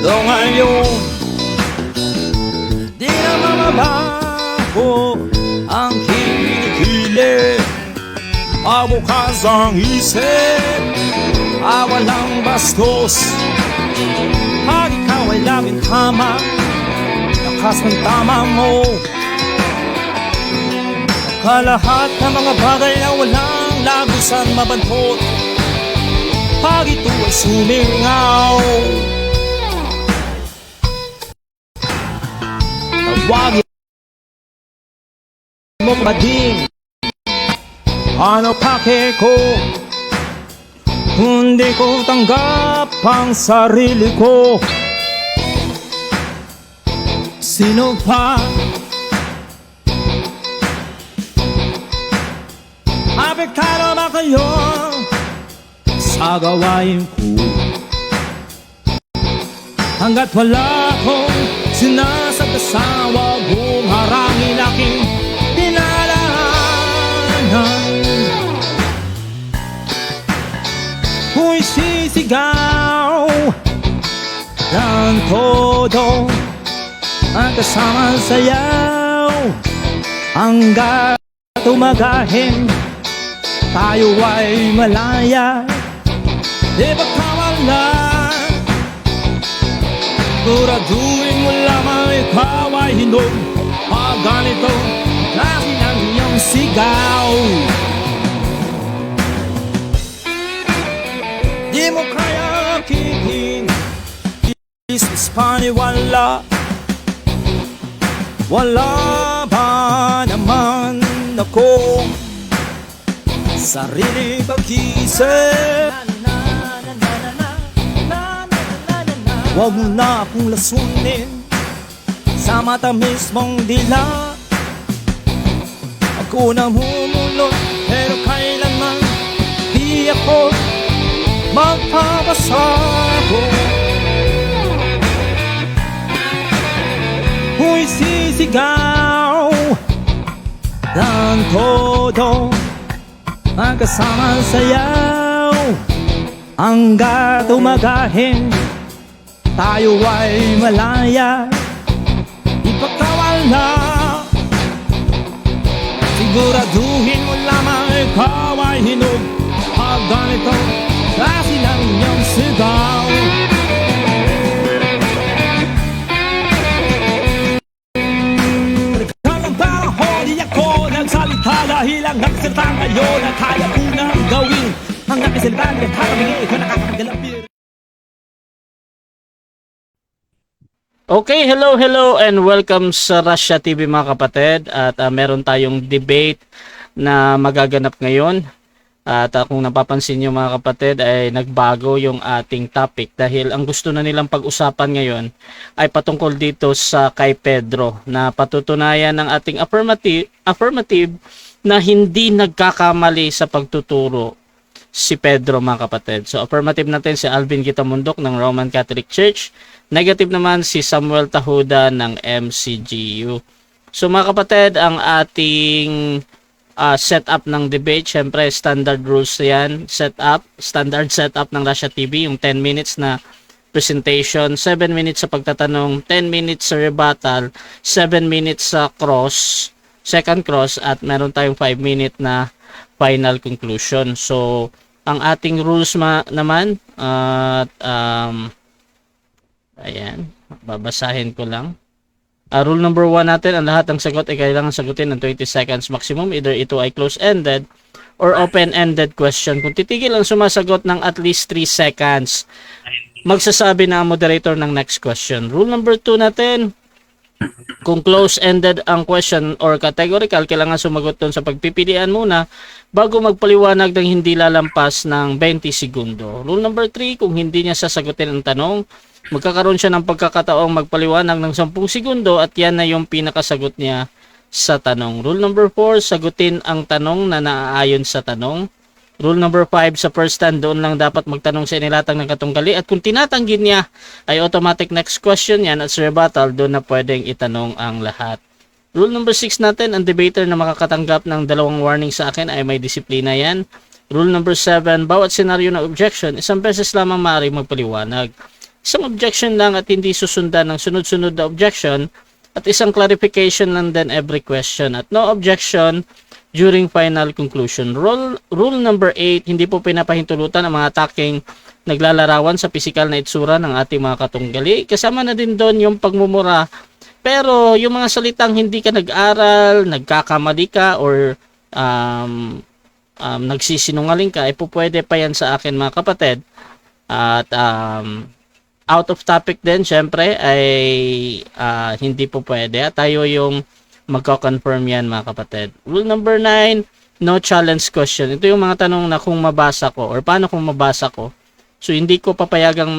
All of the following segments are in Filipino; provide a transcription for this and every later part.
Do ngayon di na mamabago ang kilikili. Pabukas ang isip, walang bastos. Pag ikaw ay laging tama, lakas ng tama mo. Kalahat ng mga bagay na walang lagusan mabantot, pag ito ay sumingaw. Tawagin mo bading, ano pake ko, kundi ko tanggap ang sarili ko. Sino pa apektado ba kayo sa gawain ko? Hanggat wala akong sinasagdasa, wag mong harangin aking dinadaanan. Huwag sisigaw ng todo ang kasama sayaw. Hanggat tumagahin tayo ay malaya, di ba kawala? Siguraduhin mo lamang ikaw ay hinog, pag ganito klase ng iyong sigaw. Di mo kaya kikin, isip paniwala. Wala ba naman ako sarili pag-isip? Huwag mo na akong lasunin sa matamis mong dila. Ako na humulot, pero kailanman di ako magpapasago. Huwag sisigaw ng todo ang kasama sayaw. Hanggat tumagahin tayo ay malaya, ipagkawala. Siguraduhin mo lamang ikaw ay hinog, pag ganito klase ng iyong sigaw. Nagkalang panahon di ako nagsalita, dahil ang nagsalita ngayon na kaya ko nang gawin. Ang nakasalita niya kakabigay ko nakakagalapir. Okay, hello and welcome sa Russia TV mga kapatid. At meron tayong debate na magaganap ngayon. At kung napapansin nyo mga kapatid ay nagbago yung ating topic dahil ang gusto na nilang pag-usapan ngayon ay patungkol dito sa kay Pedro, na patutunayan ng ating affirmative na hindi nagkakamali sa pagtuturo si Pedro mga kapatid. So affirmative natin si Alvin Gitamundok ng Roman Catholic Church. Negative naman si Samuel Tahuda ng MCGU. So mga kapatid, ang ating setup ng debate, syempre standard rules yan, standard setup ng Russia TV, yung 10 minutes na presentation, 7 minutes sa pagtatanong, 10 minutes sa rebuttal, 7 minutes sa second cross, at meron tayong 5 minute na final conclusion. So ang ating rules naman, ayan, babasahin ko lang. Rule number 1 natin, ang lahat ng sagot ay kailangan sagutin ng 20 seconds maximum. Either ito ay close-ended or open-ended question. Kung titigil ang sumasagot ng at least 3 seconds, magsasabi na ang moderator ng next question. Rule number 2 natin, kung close-ended ang question or categorical, kailangan sumagot doon sa pagpipilian muna bago magpaliwanag ng hindi lalampas ng 20 segundo. Rule number 3, kung hindi niya sasagutin ang tanong, magkakaroon siya ng pagkakataong magpaliwanag ng 10 segundo at yan na yung pinakasagot niya sa tanong. Rule number 4, sagutin ang tanong na naaayon sa tanong. Rule number 5, sa first stand doon lang dapat magtanong sa inilatang ng katunggali, at kung tinatanggi niya ay automatic next question yan, at sa rebuttal doon na pwedeng itanong ang lahat. Rule number 6 natin, ang debater na makakatanggap ng 2 warning sa akin ay may disiplina yan. Rule number 7, bawat senaryo na objection, isang beses lamang maaaring magpaliwanag. isang objection lang at hindi susundan ng sunod-sunod na objection, at isang clarification lang din every question, at no objection during final conclusion. Rule number 8, hindi po pinapahintulutan ang mga ataking naglalarawan sa pisikal na itsura ng ating mga katunggali. Kasama na din doon yung pagmumura. Pero yung mga salitang hindi ka nag-aral, nagkakamali ka, or nagsisinungaling ka, po pwede pa yan sa akin mga kapatid. At out of topic din, syempre, ay hindi po pwede. At tayo yung magko-confirm yan mga kapatid. Rule number 9, no challenge question. Ito yung mga tanong na kung mabasa ko or paano kung mabasa ko. So hindi ko papayagang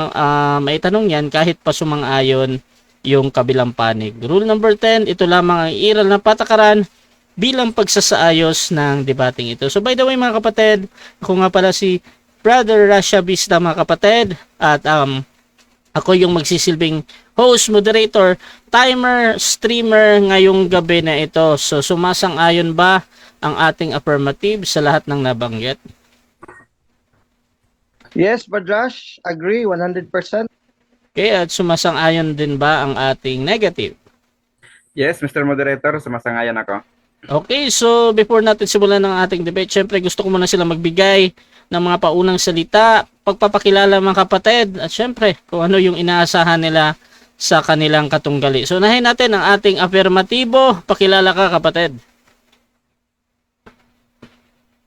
maitanong yan kahit pa sumang-ayon yung kabilang panig. Rule number 10, ito lamang ang iral na patakaran bilang pagsasaayos ng debating ito. So by the way mga kapatid, ako nga pala si Brother Rasha Vista mga kapatid, at ako yung magsisilbing host, moderator, timer, streamer ngayong gabi na ito. So sumasang-ayon ba ang ating affirmative sa lahat ng nabanggit? Yes, Badrash, agree 100%. Okay, at sumasang-ayon din ba ang ating negative? Yes, Mr. Moderator, sumasangayon ako. Okay, so before natin simulan ng ating debate, syempre gusto ko muna sila magbigay ng mga paunang salita, pagpapakilala mga kapatid, at syempre kung ano yung inaasahan nila sa kanilang katunggali. So unahin natin ang ating afirmatibo. Pakilala ka kapatid.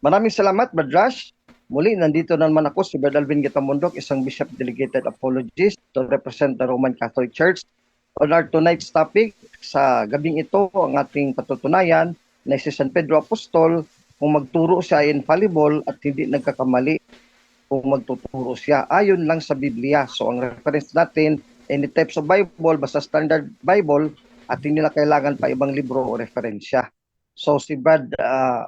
Maraming salamat, Badrash. Muli, nandito na naman ako, si Brother Alvin Gitamundok, isang Bishop Delegated Apologist to represent the Roman Catholic Church. On our tonight's topic, sa gabing ito, ang ating patutunayan na si San Pedro Apostol, kung magturo siya ay infallible at hindi nagkakamali kung magtuturo siya. Ayon lang sa Biblia. So ang reference natin, any types of Bible, basta standard Bible, at hindi nila kailangan pa ibang libro o referensya. So si Brad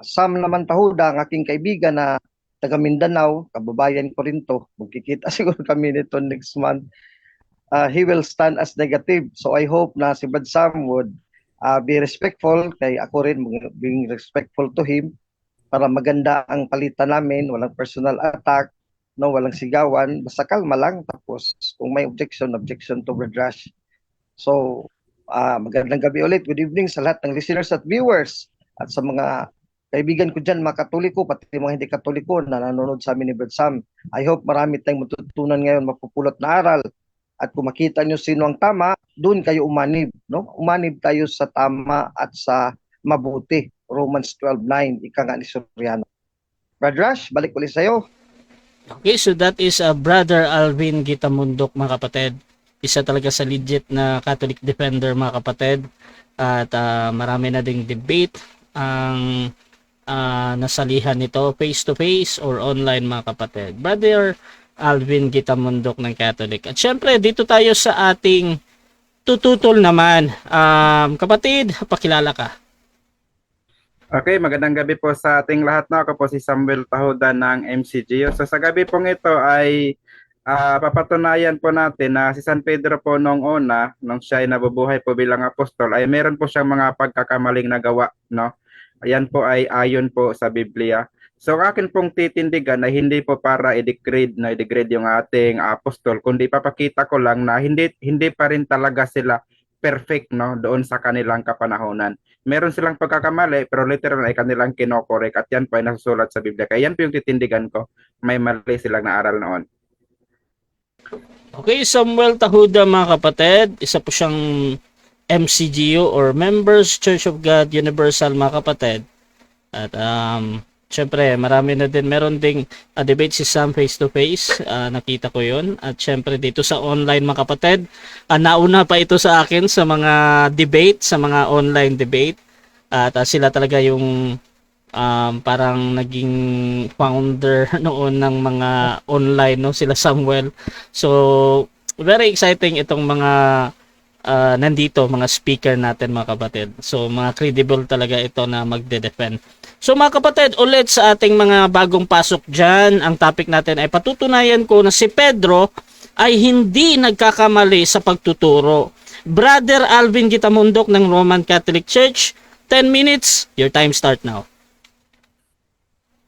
Sam naman Tahuda, ang aking kaibigan na taga Mindanao, kababayan ko rin to, magkikita siguro kami nito next month, he will stand as negative. So I hope na si Brad Sam would be respectful, kay ako rin being respectful to him, para maganda ang palitan namin, walang personal attack, no, walang sigawan, basta kalma lang, tapos kung may objection to Brad Rash. So magandang gabi ulit, good evening sa lahat ng listeners at viewers, at sa mga kaibigan ko dyan, mga Katoliko, pati mga hindi Katoliko na nanonood sa amin ni Brad Sam. I hope marami tayong matutunan ngayon, mapupulot na aral. At kung makita nyo sino ang tama, doon kayo umanib. No? Umanib tayo sa tama at sa mabuti. Romans 12:9, ika nga ni Soriano. Brad Rash, balik ulit sa'yo. Okay, so that is Brother Alvin Gitamundok mga kapatid. Isa talaga sa legit na Catholic defender mga kapatid. At marami na ding debate ang nasalihan nito face to face or online mga kapatid. Brother Alvin Gitamundok ng Catholic. At syempre dito tayo sa ating tututol naman. Kapatid, pakilala ka. Okay, magandang gabi po sa ating lahat. Ako po si Samuel Tahuda ng MCGO. So sa gabi pong ito ay papatunayan po natin na si San Pedro po nung nung siya ay nabubuhay po bilang apostol, ay meron po siyang mga pagkakamaling nagawa, no? Ayan po ay ayon po sa Biblia. So akin pong titindigan na hindi po para i-degrade yung ating apostol, kundi papakita ko lang na hindi pa rin talaga sila perfect, no, doon sa kanilang kapanahonan. Meron silang pagkakamali pero literal ay kanilang kinokorek, at yan po ay nasusulat sa Biblia. Kaya yan po yung titindigan ko, may mali silang naaral noon. Okay, Samuel Tahuda mga kapatid, isa po siyang MCGO or Members Church of God Universal mga kapatid. At syempre meron ding debate si Sam face to face, nakita ko yon. At syempre dito sa online mga kapatid, nauna pa ito sa akin sa mga debate, sa mga online debate. At sila talaga yung parang naging founder noon ng mga online, no, sila Samuel. So very exciting itong mga nandito, mga speaker natin mga kapatid. So mga credible talaga ito na magde-defend. So mga kapatid, ulit sa ating mga bagong pasok dyan, ang topic natin ay patutunayan ko na si Pedro ay hindi nagkakamali sa pagtuturo. Brother Alvin Gitamundok ng Roman Catholic Church, 10 minutes, your time start now.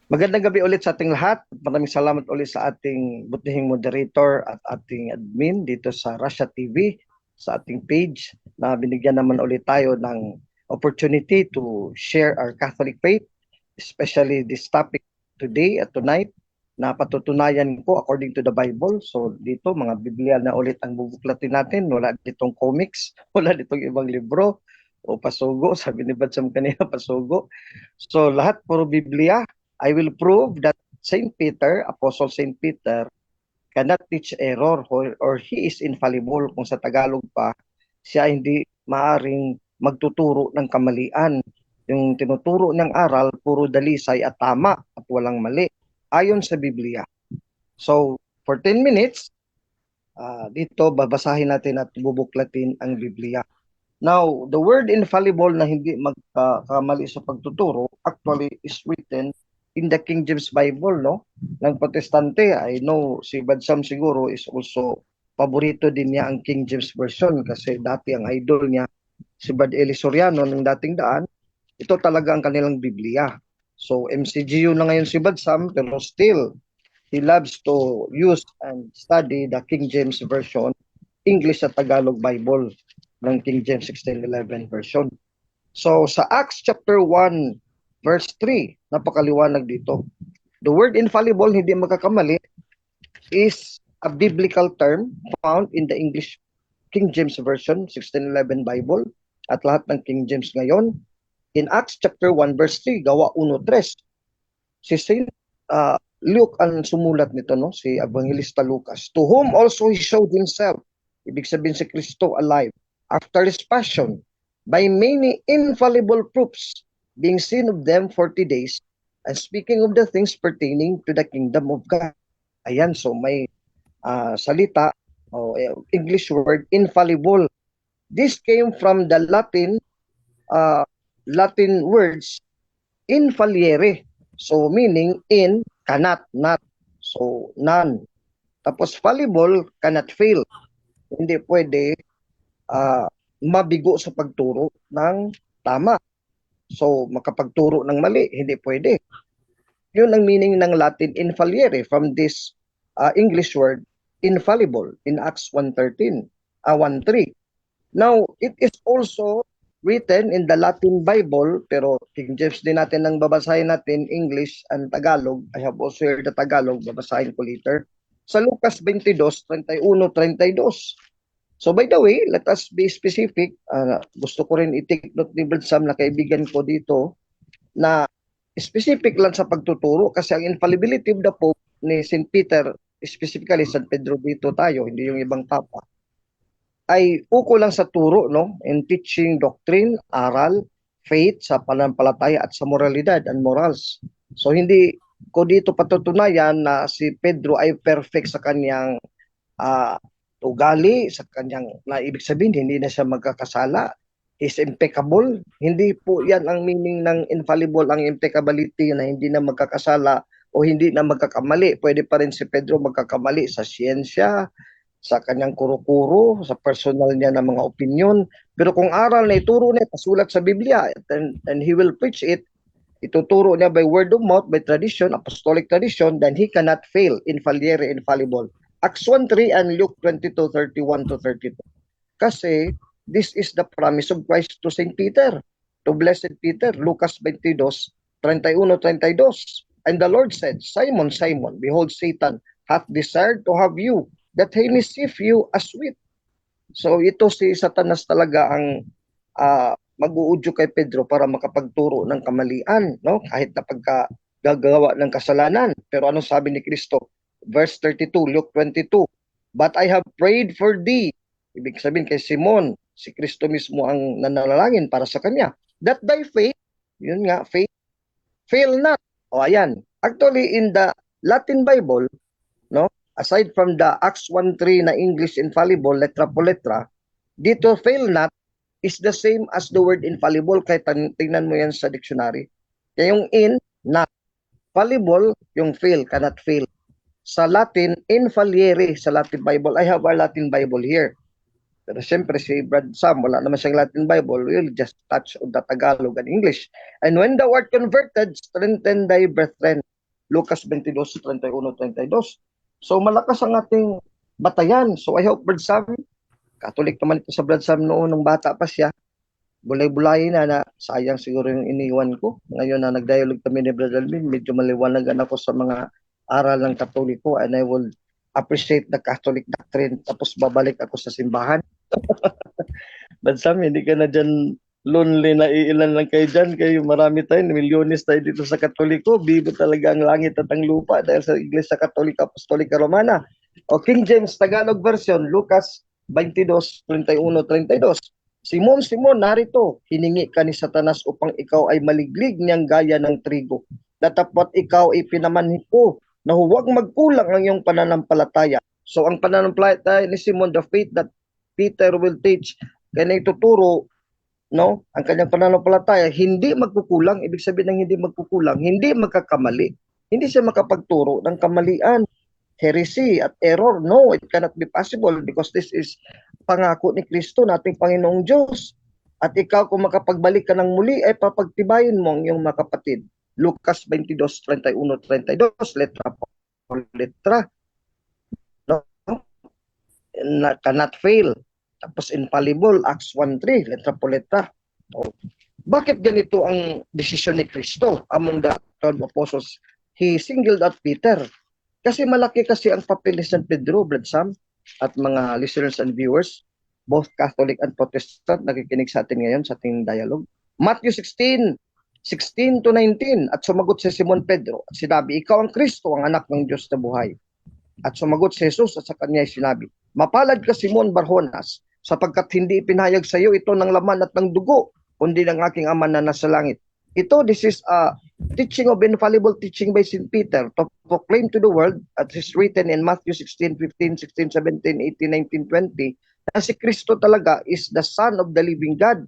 Magandang gabi ulit sa ating lahat. Maraming salamat ulit sa ating butihing moderator at ating admin dito sa Russia TV, sa ating page na binigyan naman ulit tayo ng opportunity to share our Catholic faith, especially this topic today at tonight na patutunayan ko according to the Bible. So dito mga Biblia na ulit ang bubuklatin natin. Wala ditong comics, wala ditong ibang libro o pasugo. Sabi ni Badsam kanina, pasugo. So lahat puro Biblia. I will prove that Saint Peter, Apostle Saint Peter, cannot teach error or he is infallible. Kung sa Tagalog pa, siya hindi maaring magtuturo ng kamalian. Yung tinuturo ng aral, puro dalisay at tama at walang mali, ayon sa Biblia. So, for 10 minutes, dito babasahin natin at bubuklatin ang Biblia. Now, the word infallible na hindi magkamali sa pagtuturo actually is written in the King James Bible, no? Ng Protestante, I know si Badsam siguro is also paborito din niya ang King James Version kasi dati ang idol niya si Brad Eli Soriano ng dating daan. Ito talaga ang kanilang Biblia. So MCGU na ngayon si Badsam pero still he loves to use and study the King James Version, English at Tagalog Bible ng King James 1611 version. So sa Acts chapter 1 verse 3, napakaliwanag dito. The word infallible, hindi magkakamali, is a biblical term found in the English King James Version, 1611 Bible, at lahat ng King James ngayon. In Acts chapter 1 verse 3, Gawa 1:3, si Saint Luke ang sumulat nito, no? Si Evangelista Lucas, to whom also he showed himself, ibig sabihin si Kristo alive, after his passion, by many infallible proofs, being seen of them 40 days, and speaking of the things pertaining to the kingdom of God. Ayan, so may salita, English word, infallible. This came from the Latin words, infalliere. So meaning in, cannot, not. So none. Tapos fallible, cannot fail. Hindi pwede mabigo sa pagturo ng tama. So, makapagturo ng mali, hindi pwede. Yun ang meaning ng Latin infalliere from this English word infallible in Acts 1:13, 1:3. Now, it is also written in the Latin Bible, pero King James din natin ang babasahin natin, English and Tagalog. I have also heard the Tagalog, babasahin ko later. Sa Lucas 22:31-32. So by the way, let us be specific. Gusto ko rin i-take note ni Badsam na kaibigan ko dito na specific lang sa pagtuturo kasi ang infallibility of the Pope ni St. Peter, specifically San Pedro dito tayo, hindi yung ibang papa, ay uko lang sa turo, no? In teaching doctrine, aral, faith, sa pananampalataya at sa moralidad and morals. So hindi ko dito patutunayan na si Pedro ay perfect sa kanyang ugali, sa kanyang, na ibig sabihin hindi na siya magkakasala, is impeccable. Hindi po yan ang meaning ng infallible, ang impeccability na hindi na magkakasala o hindi na magkakamali. Pwede pa rin si Pedro magkakamali sa siyensya, sa kanyang kuro-kuro, sa personal niya na mga opinion. Pero kung aral na ituro niya, pasulat sa Biblia, and he will preach it, ituturo niya by word of mouth, by tradition, apostolic tradition, then he cannot fail, infalliere, infallible. Acts 1:3 and Luke 22:31-32. Kasi this is the promise of Christ to Saint Peter, to Blessed Peter, Lucas 22:31-32. And the Lord said, Simon, Simon, behold, Satan hath desired to have you, that he may sift you as wheat. So ito si Satanas talaga ang mag-uudyo kay Pedro para makapagturo ng kamalian, no? Kahit na pagkagagawa ng kasalanan. Pero anong sabi ni Kristo? Verse 32, Luke 22, but I have prayed for thee. Ibig sabihin kay Simon, si Kristo mismo ang nanalangin para sa kanya. That thy faith, yun nga, faith, fail not. O ayan, actually in the Latin Bible, no, aside from the Acts 1:3 na English infallible, letra po letra, dito fail not is the same as the word infallible. Kahit tingnan mo yan sa dictionary. Kaya yung in, not. Fallible, yung fail, cannot fail. Sa Latin, infalliere sa Latin Bible. I have our Latin Bible here. Pero siyempre si Brad Sam, wala naman siyang Latin Bible. We'll just touch on the Tagalog and English. And when thou art converted, strengthen thy brethren. Lucas 22:31-32. So malakas ang ating batayan. So I hope, Brad Sam, Catholic naman ito sa Brad Sam noon nung bata pa siya. Bulay-bulay na sayang siguro yung iniwan ko. Ngayon na nag-dialogue kami ni Brad Alvin, medyo maliwanagan ako sa mga aral ng Katoliko and I will appreciate the Catholic doctrine tapos babalik ako sa simbahan. Brad Sam, hindi ka na dyan lonely na iilan lang kayo dyan. Kayo marami tayo, milyones tayo dito sa Katoliko. Bibo talaga ang langit at ang lupa dahil sa Iglesia Katolika Apostolika Romana. O King James Tagalog version, Lucas 22:31-32. Simon, Simon, narito, hiningi ka ni Satanas upang ikaw ay maliglig niyang gaya ng trigo. Datapwat ikaw ay pinamanhi ko na huwag magkulang ang iyong pananampalataya. So ang pananampalataya ni Simon, the faith that Peter will teach, kaya ituturo, no? Ang kanyang pananampalataya, hindi magkukulang, ibig sabihin ng hindi magkukulang, hindi magkakamali. Hindi siya makapagturo ng kamalian, heresy at error. No, it cannot be possible because this is pangako ni Kristo, nating Panginoong Diyos. At ikaw kung makapagbalik ka ng muli, ay papagtibayin mo ang iyong mga kapatid. Lucas 22:31-32, letra po, letra. No? Cannot fail. Tapos infallible, Acts 1:3, letra po letra. So, bakit ganito ang desisyon ni Kristo among the 12 apostles? He singled out Peter. Kasi malaki kasi ang papel ni San Pedro, Brad Sam, at mga listeners and viewers, both Catholic and Protestant, nakikinig sa atin ngayon sa ating dialogue. Matthew 16:16-19, at sumagot si Simon Pedro at sinabi, ikaw ang Kristo, ang anak ng Diyos na buhay. At sumagot si Jesus at sa kanya ay sinabi, mapalad ka Simon Barjonas, sapagkat hindi ipinahayag sa iyo ito ng laman at ng dugo, kundi ng aking Ama na nasa langit. Ito, this is a teaching of infallible teaching by St. Peter to proclaim to the world, as is written in Matthew 16:15, 16, 17, 18, 19, 20, na si Kristo talaga is the Son of the living God.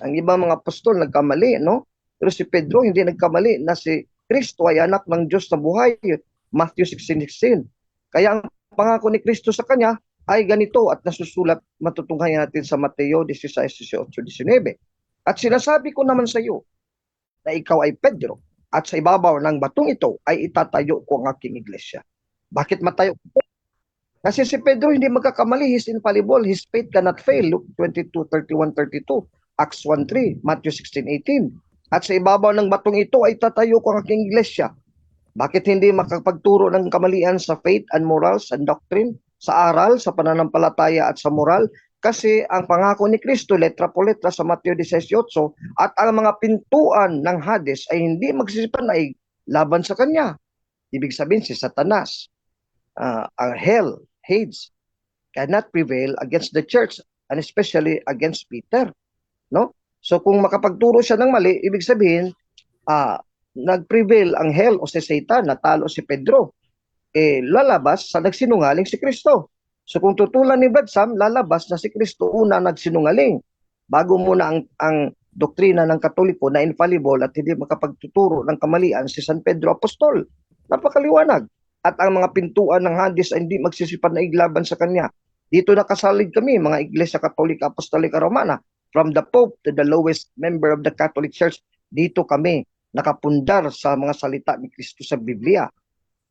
Ang ibang mga apostol nagkamali, no? Pero si Pedro hindi nagkamali na si Kristo ay anak ng Diyos na buhay. Matthew 16:16. Kaya ang pangako ni Kristo sa kanya ay ganito at nasusulat, matutunghayan natin sa Mateo 16:18-19. At sinasabi ko naman sa iyo na ikaw ay Pedro at sa ibabaw ng batong ito ay itatayo ko ang aking iglesia. Bakit matayo? Kasi si Pedro hindi magkakamali, he's infallible, his faith cannot fail. Luke 22:31-32, Acts 1:3, Matthew 16:18. At sa ibabaw ng batong ito ay tatayo ko ang aking iglesia. Bakit hindi makapagturo ng kamalian sa faith and morals and doctrine, sa aral, sa pananampalataya at sa moral? Kasi ang pangako ni Kristo, letra po letra sa Mateo 18, at ang mga pintuan ng Hades ay hindi magsisipan ay laban sa kanya. Ibig sabihin si Satanas, ang hell, Hades, cannot prevail against the church and especially against Peter. No? So kung makapagturo siya ng mali, ibig sabihin, nag-prevail ang hell o si Satan, natalo si Pedro. Lalabas sa nagsinungaling si Kristo. So kung tutulan ni Brad Sam, lalabas na si Kristo una nagsinungaling. Bago muna ang doktrina ng Katoliko na infallible at hindi makapagtuturo ng kamalian si San Pedro Apostol. Napakaliwanag. At ang mga pintuan ng Hades ay hindi magsisipan na iglaban sa kanya. Dito nakasalig kami, mga Iglesia Katolika Apostolika Romana, from the Pope to the lowest member of the Catholic Church, dito kami nakapundar sa mga salita ni Kristo sa Biblia.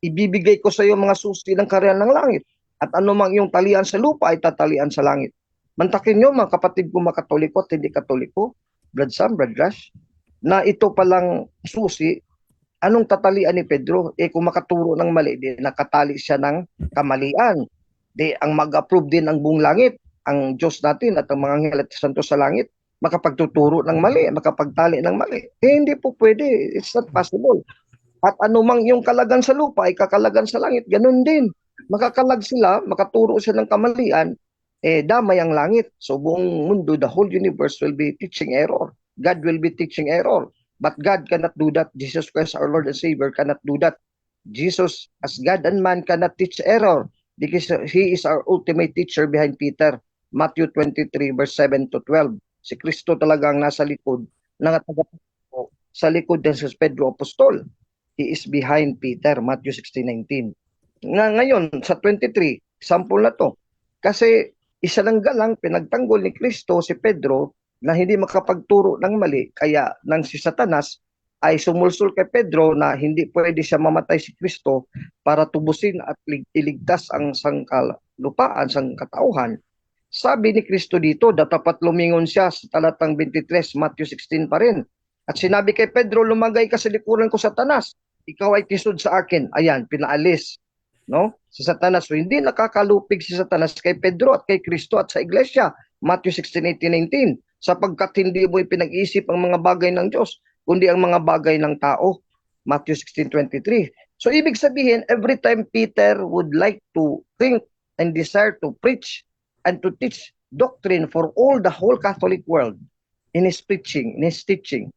Ibibigay ko sa iyo mga susi ng kaharian ng langit. At anumang iyong talian sa lupa ay tatalian sa langit. Mantakin nyo mga kapatid ko mga Katoliko at hindi Katoliko, Brad Sam, Brad Rush, na ito palang susi, anong tatalian ni Pedro? Kung makaturo ng mali, di nakatali siya ng kamalian. Di ang mag-approve din ang buong langit, ang Diyos natin at ang mga anghel at santo sa langit, makapagtuturo ng mali, makapagtali ng mali. Hindi po pwede. It's not possible. At anumang yung kalagan sa lupa ay kakalagan sa langit. Ganun din. Makakalag sila, makaturo sila ng kamalian, damay ang langit. So buong mundo, the whole universe will be teaching error. God will be teaching error. But God cannot do that. Jesus Christ, our Lord and Savior, cannot do that. Jesus, as God and man, cannot teach error because He is our ultimate teacher behind Peter. Matthew 23, verse 7-12. Si Kristo talaga ang nasa likod ng sa likod ng si Pedro Apostol. He is behind Peter, Matthew 16:19. Ngayon, sa 23, sample na to. Kasi isa lang galang pinagtanggol ni Kristo si Pedro na hindi makapagturo ng mali, kaya nang si Satanas ay sumulsul kay Pedro na hindi pwede siya mamatay si Kristo para tubusin at iligtas ang sangkalupaan, sangkatauhan. Sabi ni Kristo dito, dapat lumingon siya sa talatang 23, Matthew 16 pa rin. At sinabi kay Pedro, lumagay ka sa likuran ko, Satanas. Ikaw ay tisod sa akin. Ayan, pinaalis. No? Si Satanas. So, hindi nakakalupig si Satanas kay Pedro at kay Kristo at sa iglesia. Matthew 16, 18, 19. Sapagkat hindi mo ipinag-isip ang mga bagay ng Diyos, kundi ang mga bagay ng tao. Matthew 16:23. So, ibig sabihin, every time Peter would like to think and desire to preach and to teach doctrine for the whole Catholic world in his preaching, in his teaching,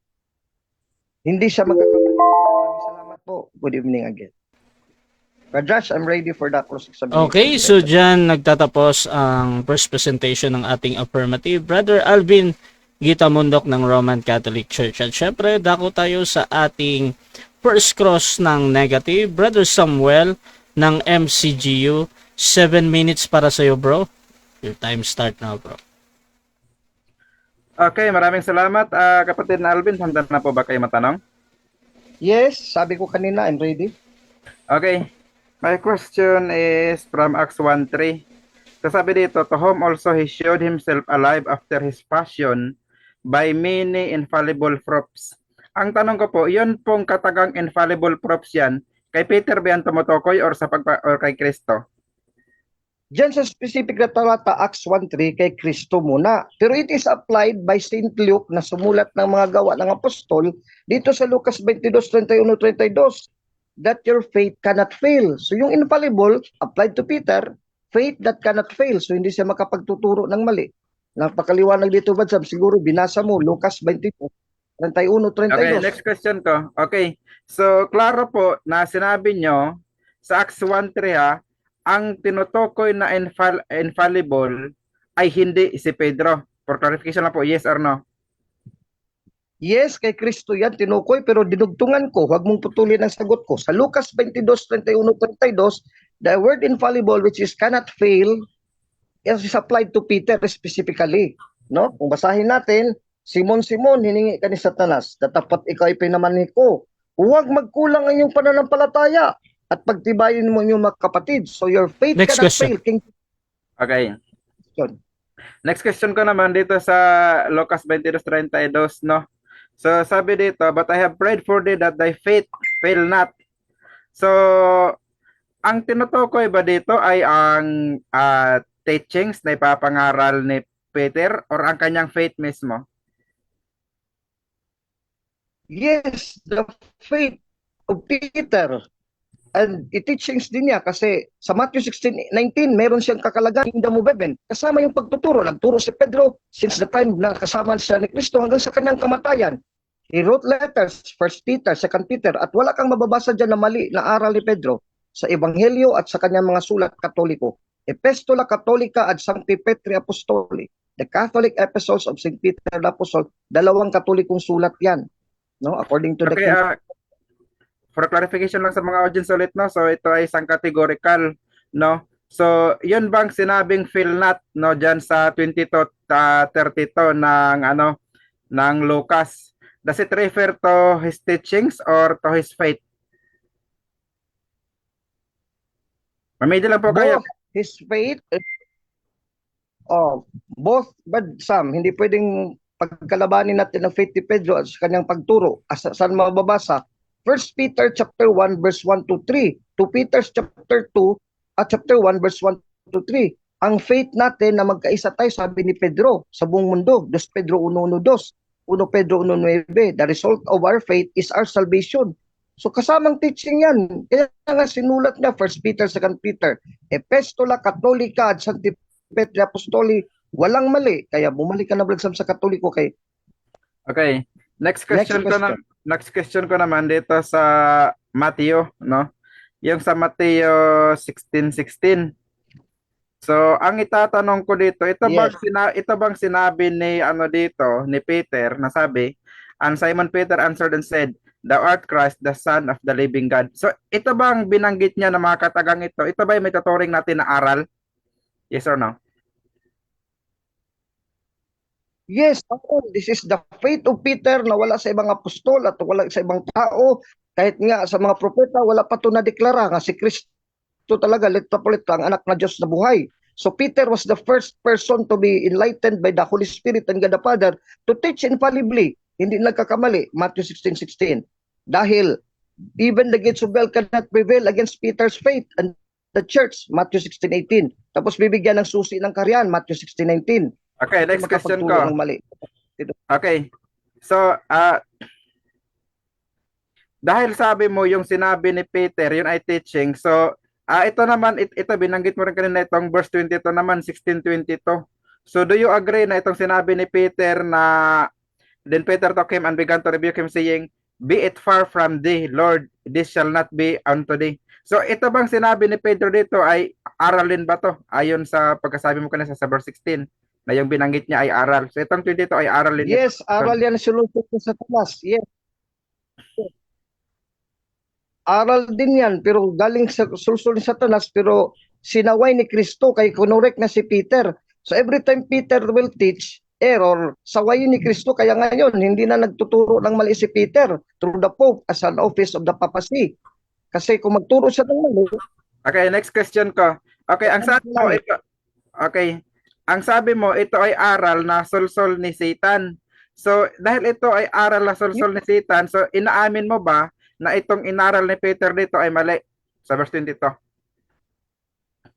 hindi siya magkakamali. Maraming salamat po. Good evening again. Rajesh, I'm ready for the cross-examination. Okay, so dyan nagtatapos ang first presentation ng ating affirmative. Brother Alvin Gitamundok ng Roman Catholic Church. At syempre, dako tayo sa ating first cross ng negative. Brother Samuel ng MCGU. 7 minutes para sa'yo, bro. Your time start now, bro. Okay, maraming salamat. Kapatid na Alvin, handa na po ba kayo matanong? Yes, sabi ko kanina, I'm ready. Okay. My question is from Acts 1:3. So sabi dito, to whom also he showed himself alive after his passion by many infallible proofs. Ang tanong ko po, yun pong katagang infallible proofs yan, kay Peter ba yan tumutukoy or or kay Kristo? Diyan sa specific na talata, Acts 1:3, kay Kristo muna. Pero it is applied by St. Luke na sumulat ng mga gawa ng apostol dito sa Lucas 22:31-32, that your faith cannot fail. So yung infallible, applied to Peter, faith that cannot fail. So hindi siya makapagtuturo ng mali. Napakaliwanag dito, Badsam. Siguro binasa mo, Lucas 22:31-32. Okay, next question ko. Okay, so klaro po na sinabi nyo sa Acts 1:3 ha, ang tinutukoy na infallible ay hindi si Pedro. For clarification lang po, yes or no? Yes, kay Kristo yan, tinukoy, pero dinugtungan ko, huwag mong putulin ang sagot ko. Sa Lucas 22:31-32, the word infallible, which is cannot fail, is applied to Peter specifically. No? Kung basahin natin, Simon, hiningi ka ni Satanas, datapat ikaw ay pinamanhi ko. Huwag magkulang ang iyong pananampalataya at pagtibayin mo yung mga kapatid. So your faith Next cannot question. fail. King Okay. John. Next question ko naman dito sa Lucas 22:32, no? So sabi dito, but I have prayed for thee that thy faith fail not. So ang tinutukoy ba dito ay ang teachings na ipapangaral ni Peter or ang kanyang faith mismo? Yes, the faith of Peter. And i-teachings din niya kasi sa Matthew 16:19 meron siyang kakalagahan kingdom of heaven. Kasama yung pagtuturo. Nagturo si Pedro since the time na kasama siya ni Kristo hanggang sa kanyang kamatayan. He wrote letters, 1 Peter, 2 Peter, at wala kang mababasa dyan na mali na aral ni Pedro sa Ebanghelyo at sa kanyang mga sulat katoliko. Epistola Catholica ad Sancti Petri Apostoli. The Catholic Epistles of St. Peter the Apostle. Dalawang katolikong sulat yan. No? According to the Okay, for clarification lang sa mga audience ulit, no? So ito ay isang categorical, no? So yun bang sinabing feel not, no, diyan sa 22:32 ng ng Lucas, does it refer to his teachings or to his faith? Mamili lang po kayo. both his faith, both, but some, hindi pwedeng pagkalabanin natin ang faith ni Pedro at sa kanyang pagturo. Saan mababasa? 1 Peter chapter 1 verse 1 to 3, 2 Peter chapter 2 at chapter 1 verse 1 to 3. Ang faith natin na magkaisa tayo, sabi ni Pedro, sa buong mundo, 2 Pedro 1:1-2, 1 Pedro 1:9. The result of our faith is our salvation. So kasamang teaching yan. Kaya nga sinulat niya 1 Peter, 2 Peter, Epistola Catholica at Sancti Petri Apostoli, walang mali. Kaya bumalik ka na Blagsam sa Katoliko kay. Okay. Next question ko naman dito sa Matthew, no? Yung sa Mateo 16:16. So, ang itatanong ko dito, ito bang sinabi ni dito ni Peter na sabi, and Simon Peter answered and said, Thou art Christ, the Son of the living God. So, ito bang binanggit niya na mga katagang ito? Ito ba yung may tuturing natin na aral? Yes or no? Yes, this is the faith of Peter na wala sa ibang apostol at wala sa ibang tao. Kahit nga sa mga propeta, wala pa ito nadeklara nga si Kristo talaga, literal ang anak na Diyos na buhay. So Peter was the first person to be enlightened by the Holy Spirit and God the Father to teach infallibly. Hindi nagkakamali, Matthew 16:16. Dahil even the gates of hell cannot prevail against Peter's faith and the church, Matthew 16:18. Tapos bibigyan ng susi ng kaharian, Matthew 16:19. Okay, next question Makapagturo ko. ng mali. Okay. So, dahil sabi mo yung sinabi ni Peter, yun ay teaching. So, ito naman, ito binanggit mo rin kanina itong verse 22 naman, 16:22. So, do you agree na itong sinabi ni Peter na then Peter took him and began to rebuke him saying, "Be it far from thee, Lord, this shall not be unto thee." So, ito bang sinabi ni Pedro dito ay aralin ba to? Ayon sa pagkasabi mo kanina sa verse 16 na yung binanggit niya ay aral. So, itong 22 ay aralin. Yes, aral yan sinusunod sa Satanas. Yes. Aral din yan, pero galing sa sulsul ni Satanas, pero sinaway ni Kristo kay kunorek na si Peter. So every time Peter will teach, error, sawayin ni Kristo. Kaya ngayon, hindi na nagtuturo ng mali si Peter through the Pope as an office of the papacy. Kasi kung magturo siya ng mali, Okay, next question ko. Okay, ang sabi mo ito, okay, ang sabi mo ito ay aral na sulsul ni Satan. So, dahil ito ay aral na sulsul ni Satan, so inaamin mo ba na itong inaral ni Peter dito ay mali sa verse 22?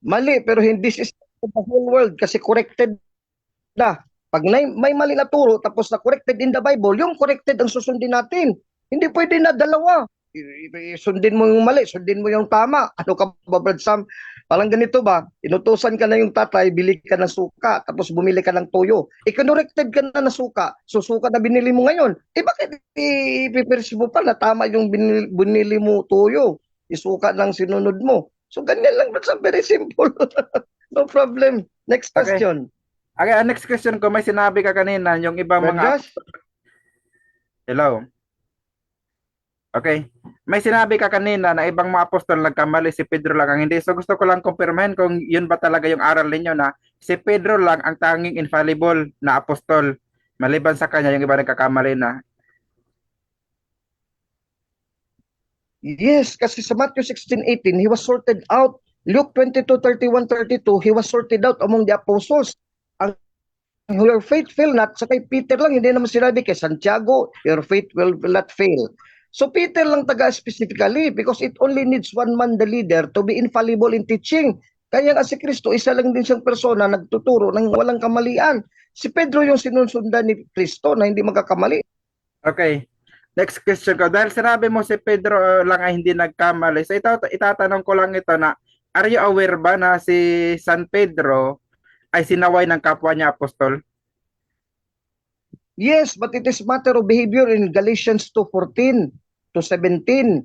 mali, pero hindi is the whole world kasi corrected na. Pag may mali na turo tapos na corrected in the Bible, yung corrected ang susundin natin. Hindi pwede na dalawa. Sundin mo yung mali, sundin mo yung tama. Ano ka ba, Brad Sam? Parang ganito ba? Inutusan ka na yung tatay, bili ka ng suka, tapos bumili ka ng toyo. Corrected ka na ng suka, so suka na binili mo ngayon. Bakit ipipirs mo pa na tama yung binili mo toyo? Isuka ng sinunod mo. So ganyan lang, Brad Sam, very simple. No problem. Next Okay. question. Okay, ang next question ko, may sinabi ka kanina, yung ibang Brad mga... Josh? Hello? Okay. May sinabi ka kanina na ibang mga apostol nagkamali, si Pedro lang ang hindi. So gusto ko lang kumpirmahin kung yun ba talaga yung aral ninyo na si Pedro lang ang tanging infallible na apostol. Maliban sa kanya, yung iba nagkakamali na. Yes, kasi sa Matthew 16:18, he was sorted out. Luke 22:31-32, he was sorted out among the apostles. Ang your faith fail not, sa kay Peter lang, hindi naman sinabi kay Santiago, your faith will not fail. So Peter lang taga specifically because it only needs one man, the leader, to be infallible in teaching. Kaya nga si Kristo, isa lang din siyang persona nagtuturo ng walang kamalian. Si Pedro yung sinusundan ni Kristo na hindi magkakamali. Okay. Next question ko. Dahil sinabi mo si Pedro lang ay hindi nagkamali. So itatanong ko lang ito na, are you aware ba na si San Pedro ay sinaway ng kapwa niya apostol? Yes, but it is matter of behavior in Galatians 2:14-17.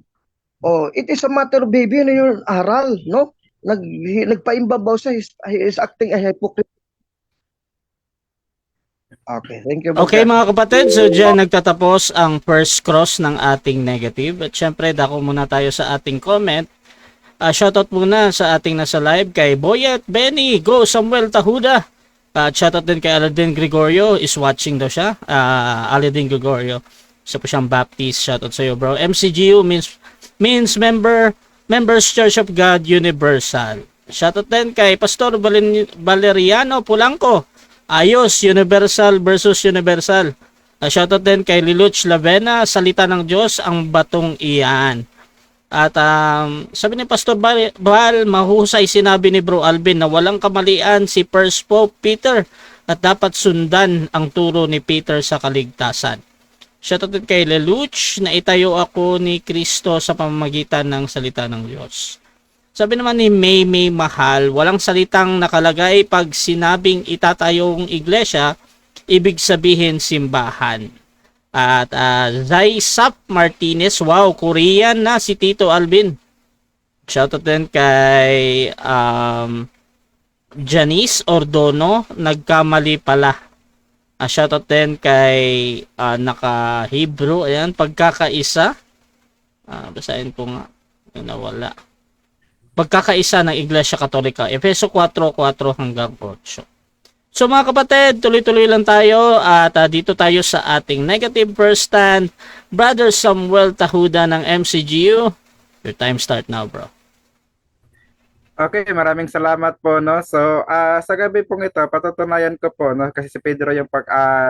Oh, it is a matter of behavior na yung aral, no? Nagpaimbabaw siya, he is acting a hypocrite. Okay, thank you. Okay mga kapatid, so dyan nagtatapos ang first cross ng ating negative. At syempre, dako muna tayo sa ating comment. Shoutout muna sa ating nasa live kay Boyet, Benny, Go, Samuel Tahuda. Shoutout din kay Aladin Gregorio, is watching daw siya. Aladin Gregorio, isa po siyang Baptist. Shoutout sa iyo bro. MCGU means Members Church of God Universal. Shoutout din kay Pastor Valeriano Polanco. Ayos, Universal versus Universal. Shoutout din kay Liluch Lavena, Salita ng Diyos, ang batong iyan. At sabi ni Pastor Bal, mahusay sinabi ni Bro Alvin na walang kamalian si First Pope Peter at dapat sundan ang turo ni Peter sa kaligtasan. Shoutout din kay Leluch na itayo ako ni Kristo sa pamamagitan ng salita ng Diyos. Sabi naman ni May Mahal, walang salitang nakalagay pag sinabing itatayong iglesia, ibig sabihin simbahan. At Zai Sap Martinez, wow, Korean na si Tito Alvin. Shoutout din kay Janice Ordono, nagkamali pala. Shoutout din kay naka-Hebrew, ayan, pagkakaisa. Basahin ko nga, nawala. Pagkakaisa ng Iglesia Katolika, Efeso 4:4 hanggang 8. So mga kapatid, tuloy-tuloy lang tayo at dito tayo sa ating negative first stand. Brother Samuel Tahuda ng MCGU. Your time start now, bro. Okay, maraming salamat po, no. So, sa gabi pong ito, patutunayan ko po, no, kasi si Pedro yung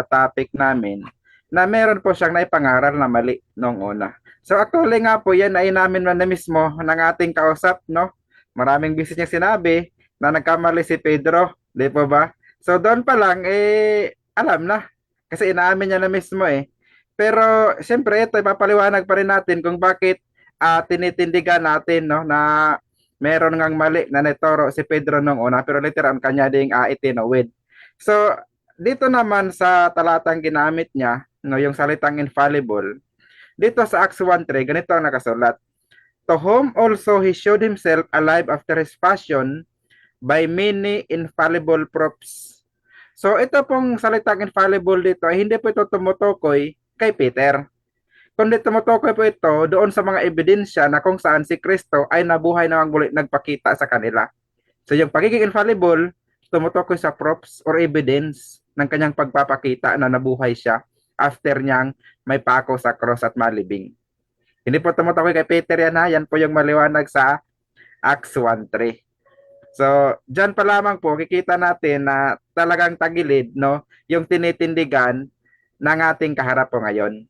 topic namin, na meron po siyang naipangaral na mali noong una. So, actually nga po, yan ay namin na mismo ng ating kausap, no. Maraming bisis niya sinabi na nagkamali si Pedro, di po ba? So, doon pa lang, alam na. Kasi inaamin niya na mismo eh. Pero, siyempre, ito, ipapaliwanag pa rin natin kung bakit tinitindigan natin, no, na meron ngang mali na netoro si Pedro nung una, pero later ang kanya ding itinawid. So, dito naman sa talatang ginamit niya, no, yung salitang infallible, dito sa Acts 1:3, ganito ang nakasulat. To whom also he showed himself alive after his passion by many infallible proofs. So, ito pong salitang infallible dito, ay hindi po ito tumutukoy kay Peter. Kundi tumutukoy po ito doon sa mga ebidensya na kung saan si Kristo ay nabuhay na muli nagpakita sa kanila. So yung pagiging infallible, tumutukoy sa proofs or evidence ng kanyang pagpapakita na nabuhay siya after niyang may pako sa cross at malibing. Hindi po tumutukoy kay Peter yan ha, yan po yung maliwanag sa Acts 1:3. So, dyan pa lamang po, kikita natin na talagang tagilid, no, yung tinitindigan ng ating kaharap po ngayon.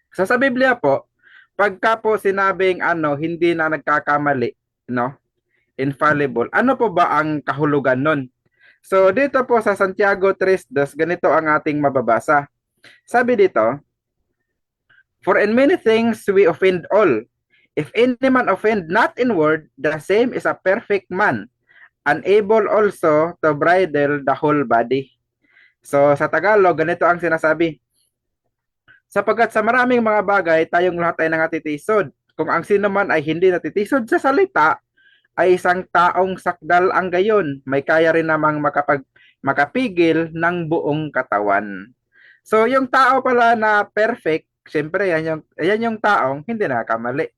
So sa Biblia po, pagka po sinabing hindi na nagkakamali, no? Infallible. Ano po ba ang kahulugan nun? So dito po sa Santiago 3:2, ganito ang ating mababasa. Sabi dito, for in many things we offend all. If any man offend not in word, the same is a perfect man, unable also to bridle the whole body. So sa Tagalog, ganito ang sinasabi. Sapagkat sa maraming mga bagay, tayong lahat ay nanatitisod. Kung ang sino man ay hindi natitisod sa salita, ay isang taong sakdal ang gayon. May kaya rin namang makapigil ng buong katawan. So, yung tao pala na perfect, siyempre, yan yung taong hindi nakakamali.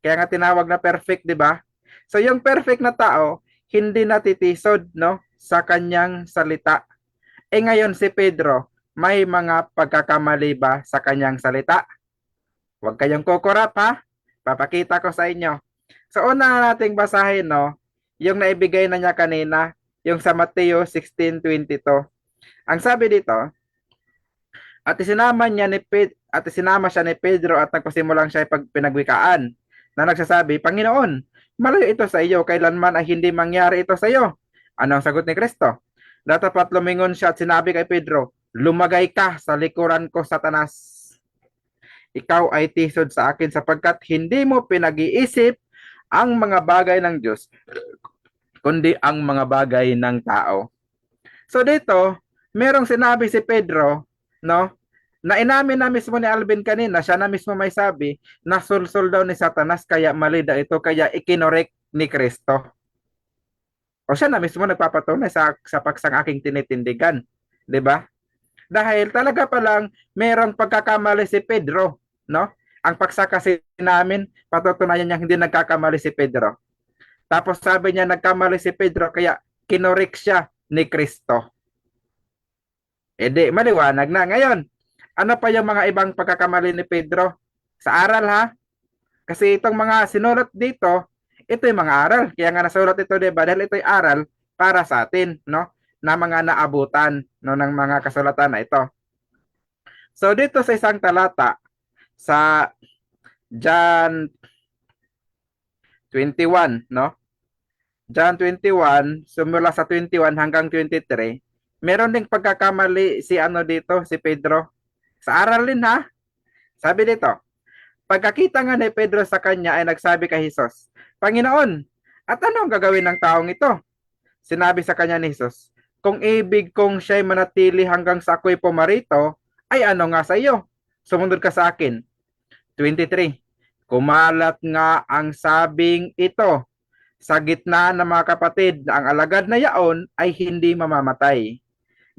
Kaya nga tinawag na perfect, di ba? So, yung perfect na tao, hindi natitisod, no, sa kanyang salita. Ngayon si Pedro, may mga pagkakamali ba sa kanyang salita? Huwag kayong kukurap ha. Papakita ko sa inyo. So una nating basahin, no, yung naibigay na niya kanina, yung sa Mateo 16:22. Ang sabi dito, at isinama siya ni Pedro at nagpasimulang siya pinagwikaan na nagsasabi, Panginoon, malayo ito sa iyo, kailanman ay hindi mangyari ito sa iyo. Ano ang sagot ni Kristo? Datapat lumingon siya at sinabi kay Pedro, lumagay ka sa likuran ko, Satanas. Ikaw ay tisod sa akin sapagkat hindi mo pinag-iisip ang mga bagay ng Diyos, kundi ang mga bagay ng tao. So dito, merong sinabi si Pedro, no, na inamin na mismo ni Alvin kanina, siya na mismo may sabi, na sulsul daw ni Satanas, kaya mali daw ito, kaya ikinorek ni Kristo. O siya na mismo nagpapatunay sa paksang aking tinitindigan. Diba? Dahil talaga palang merong pagkakamali si Pedro, no? Ang paksa kasi namin, patutunayan niya hindi nagkakamali si Pedro. Tapos sabi niya nagkamali si Pedro, kaya kinorek siya ni Kristo. Di, maliwanag na. Ngayon, ano pa yung mga ibang pagkakamali ni Pedro? Sa aral ha? Kasi itong mga sinulat dito, ito yung mga aral. Kaya nga nasulat ito, diba? Dahil ito yung aral para sa atin, no? Na mga naabutan, no, ng mga kasulatan na ito. So dito sa isang talata sa John 21, no? John 21, sumula sa 21 hanggang 23, meron ding pagkakamali si dito, si Pedro. Sa aral din ha. Sabi dito, pagkakita nga ni Pedro sa kanya ay nagsabi kay Jesus, Panginoon, at ano ang gagawin ng taong ito? Sinabi sa kanya ni Jesus, kung ibig kong siya'y manatili hanggang sa ako'y pumarito, ay ano nga sa iyo? Sumunod ka sa akin. 23. Kumalat nga ang sabing ito sa gitna ng mga kapatid na ang alagad na yaon ay hindi mamamatay.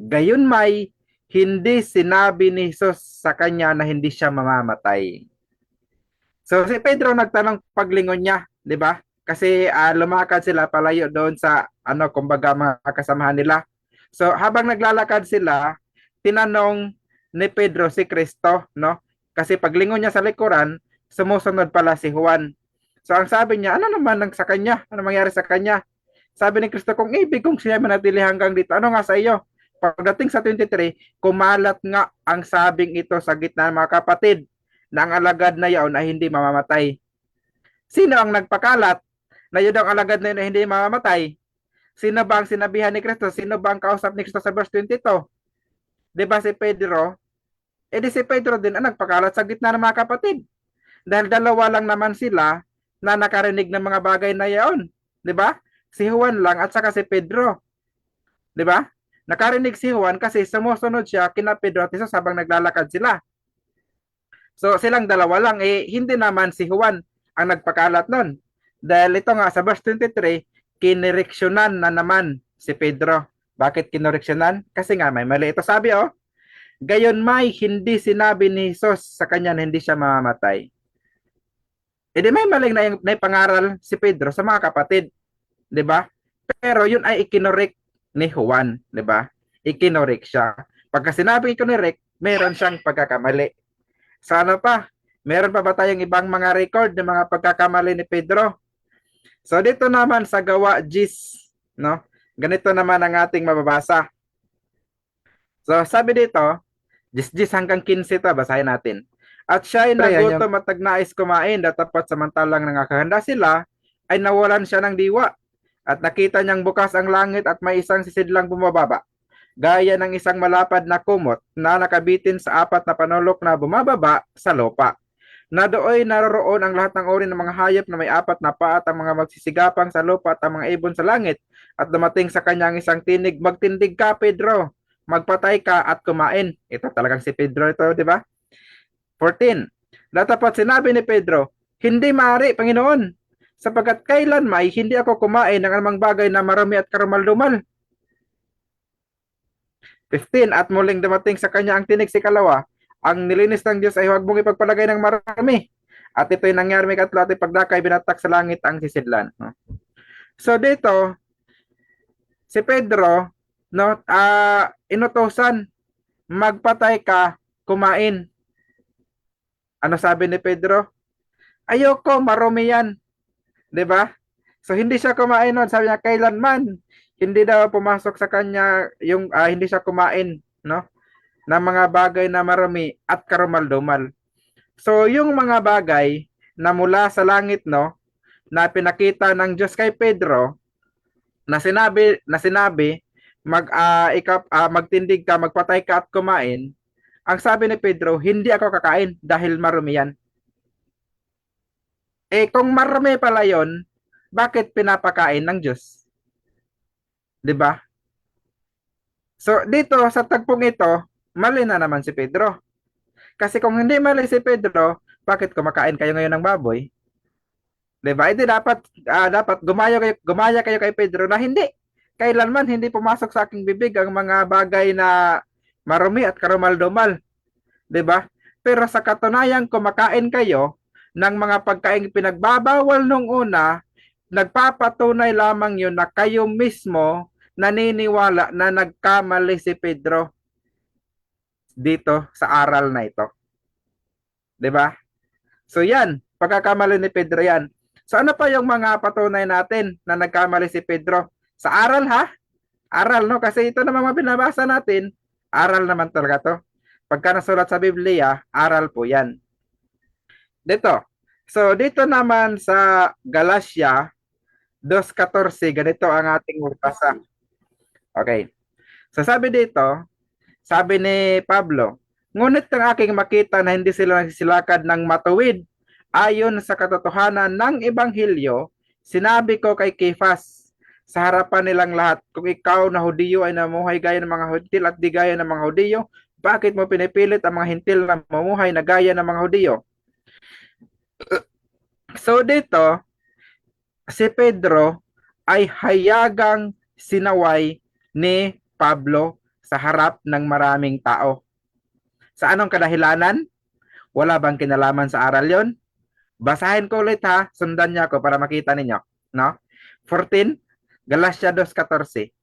Gayon may hindi sinabi ni Jesus sa kanya na hindi siya mamamatay. So si Pedro nagtanong paglingon niya, di ba? Kasi lumakad sila palayo doon sa kumbaga mga kasamahan nila. So habang naglalakad sila, tinanong ni Pedro si Kristo, no? Kasi paglingon niya sa likuran, sumusunod pala si Juan. So ang sabi niya, ano naman ang sa kanya? Ano mangyari sa kanya? Sabi ni Kristo, kung ibig kong siya manatili hanggang dito, ano nga sa iyo? Pagdating sa 23, kumalat nga ang sabing ito sa gitna ng mga kapatid na ang alagad na yaon ay hindi mamamatay. Sino ang nagpakalat na yun ang alagad na yun ay hindi mamamatay? Sino ba ang sinabihan ni Kristo? Sino ba ang kausap ni Kristo sa verse 22? Di ba si Pedro? E di si Pedro din ang nagpakalat sa gitna ng mga kapatid. Dahil dalawa lang naman sila na nakarinig ng mga bagay na yaon. Di ba? Si Juan lang at saka si Pedro. Di ba? Nakarinig si Juan kasi sumusunod siya kina Pedro at Jesus habang naglalakad sila. So silang dalawa lang, hindi naman si Juan ang nagpakalat nun. Dahil ito nga sa verse 23, kinireksyonan na naman si Pedro. Bakit kinireksyonan? Kasi nga may mali. Ito sabi gayon may hindi sinabi ni Jesus sa kanya na hindi siya mamamatay. E di may maling na pangaral si Pedro sa mga kapatid. 'Di ba? Pero yun ay ikinorek ni Juan, 'di ba? Ikinorek siya. Pagka sinabi ikinorek, meron siyang pagkakamali. Sana pa, meron pa ba tayong ibang mga record ng mga pagkakamali ni Pedro? So dito naman sa Gawa 10, no? Ganito naman ang ating mababasa. So sabi dito, 10 hanggang 15 ito, basahin natin. At siya ay nagutom at nagnais kumain, datapat samantalang nangakahanda sila, ay nawalan siya ng diwa. At nakita niyang bukas ang langit at may isang sisidlang bumababa, gaya ng isang malapad na kumot na nakabitin sa 4 na panulok na bumababa sa lupa. Na dooy naroroon ang lahat ng uri ng mga hayop na may 4 na paa at ang mga magsisigapang sa lupa at ang mga ibon sa langit. At dumating sa kanyang isang tinig, magtindig ka, Pedro, magpatay ka at kumain. Ito talagang si Pedro ito, di ba? 14. Datapat sinabi ni Pedro, hindi maaari, Panginoon, sapagkat kailan may hindi ako kumain ng anumang bagay na marami at karumal-dumal. 15. At muling dumating sa kanya ang tinig si kalawa, ang nilinis ng Diyos ay huwag mong ipagpalagay ng marami. At ito'y nangyari may katlo at pagdakay binatak sa langit ang sisidlan. So dito, si Pedro, no, inutosan, magpatay ka, kumain. Ano sabi ni Pedro? Ayoko, marumi yan. 'Di ba? So hindi siya kumain noon. Sabi niya, kailanman hindi daw pumasok sa kanya yung hindi siya kumain, no? Ng mga bagay na marami at karumal-dumal. So yung mga bagay na mula sa langit, no, na pinakita ng Diyos kay Pedro, na sinabi magtindig ka, magpatay ka at kumain. Ang sabi ni Pedro, hindi ako kakain dahil marumi yan. Kung marumi pala yon, bakit pinapakain ng Diyos? 'Di ba? So dito sa tagpong ito, mali na naman si Pedro. Kasi kung hindi mali si Pedro, bakit kumakain kayo ngayon ng baboy? 'Di ba? Hindi dapat gumaya kayo kay Pedro na hindi. Kailanman hindi pumasok sa aking bibig ang mga bagay na marumi at karumal-dumal. 'Di ba? Pero sa katunayan kumakain kayo ng mga pagkain pinagbabawal nung una, nagpapatunay lamang yun na kayo mismo naniniwala na nagkamali si Pedro dito sa aral na ito. 'Di ba? So yan, pagkakamali ni Pedro yan. So ano pa yung mga patunay natin na nagkamali si Pedro? Sa aral Aral, no? Kasi ito naman mga binabasa natin, aral naman talaga to. Pagka nasulat sa Biblia, aral po yan. Dito. So dito naman sa Galatia 2:14, ganito ang ating magbasa. Okay. So sabi dito, sabi ni Pablo, ngunit ang aking makita na hindi sila nagsisilakad ng matuwid ayon sa katotohanan ng Ebanghelyo, sinabi ko kay Kefas sa harapan nilang lahat, kung ikaw na Hudiyo ay namuhay gaya ng mga Hintil at di gaya ng mga Hudiyo, bakit mo pinipilit ang mga Hintil na mamuhay na gaya ng mga Hudiyo? So dito, si Pedro ay hayagang sinaway ni Pablo sa harap ng maraming tao. Sa anong kadahilanan? Wala bang kinalaman sa aral yon? Basahin ko ulit sundan niya ako para makita ninyo. No? 14, Galatia 2:14.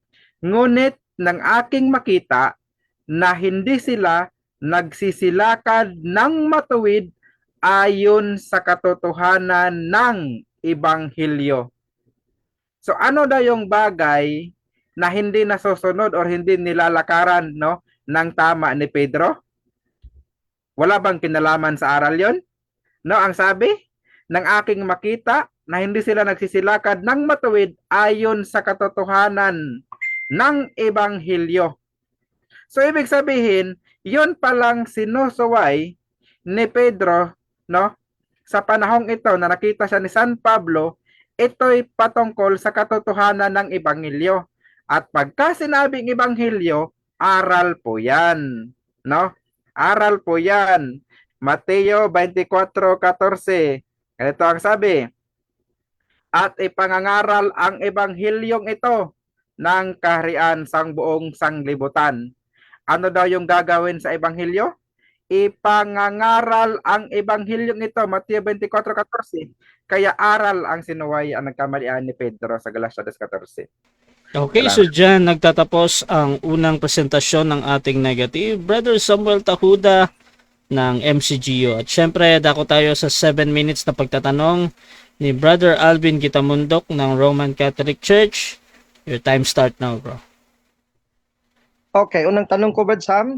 Ngunit ng aking makita na hindi sila nagsisilakad ng matuwid ayon sa katotohanan ng Ebanghelyo. So ano daw yung bagay na hindi nasusunod or hindi nilalakaran, no, ng tama ni Pedro? Wala bang kinalaman sa aral yon? No, ang sabi, ng aking makita na hindi sila nagsisilakad ng matuwid ayon sa katotohanan ng Ebanghelyo. So ibig sabihin, yun palang sinusuway ni Pedro, no, sa panahong ito na nakita siya ni San Pablo, ito'y patungkol sa katotohanan ng Ebanghelyo. At pagka sinabing Ebanghelyo, aral po yan, no? Aral po yan. Mateo 24:14. Ito ang sabi, at ipangangaral ang Ebanghelyong ito ng kaharian sang buong sanglibutan. Ano daw yung gagawin sa Ebanghelyo? Ipangangaral ang Ebanghelyong ito, Mateo 24:14. Kaya aral ang sinuway ang nagkamalian ni Pedro sa Galacia 2:14. Okay, Salamat. so dyan nagtatapos ang unang presentasyon ng ating negative. Brother Samuel Tahuda ng MCGO. At syempre, dako tayo sa 7 minutes na pagtatanong ni Brother Alvin Gitamundok ng Roman Catholic Church. Your time start now, bro. Okay, unang tanong ko, Brad Sam,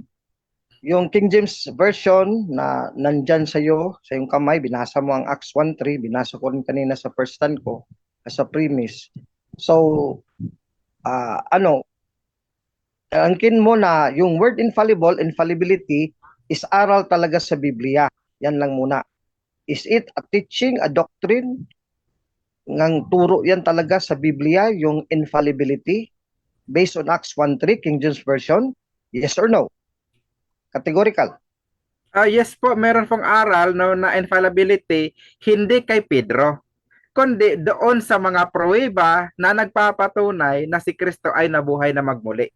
yung King James Version na nandyan sa iyo, sa iyong kamay, binasa mo ang Acts 1:3, binasa ko rin kanina sa first stand ko, as a premise. So, angkin mo na yung word infallible, infallibility, is aral talaga sa Biblia. Yan lang muna. Is it a teaching, a doctrine? Ngang turo yan talaga sa Biblia, yung infallibility? Based on Acts 1:3, King James Version? Yes or no? Categorical. Yes po, meron pong aral, no, na infallibility, hindi kay Pedro, kundi doon sa mga pruweba na nagpapatunay na si Kristo ay nabuhay na magmuli.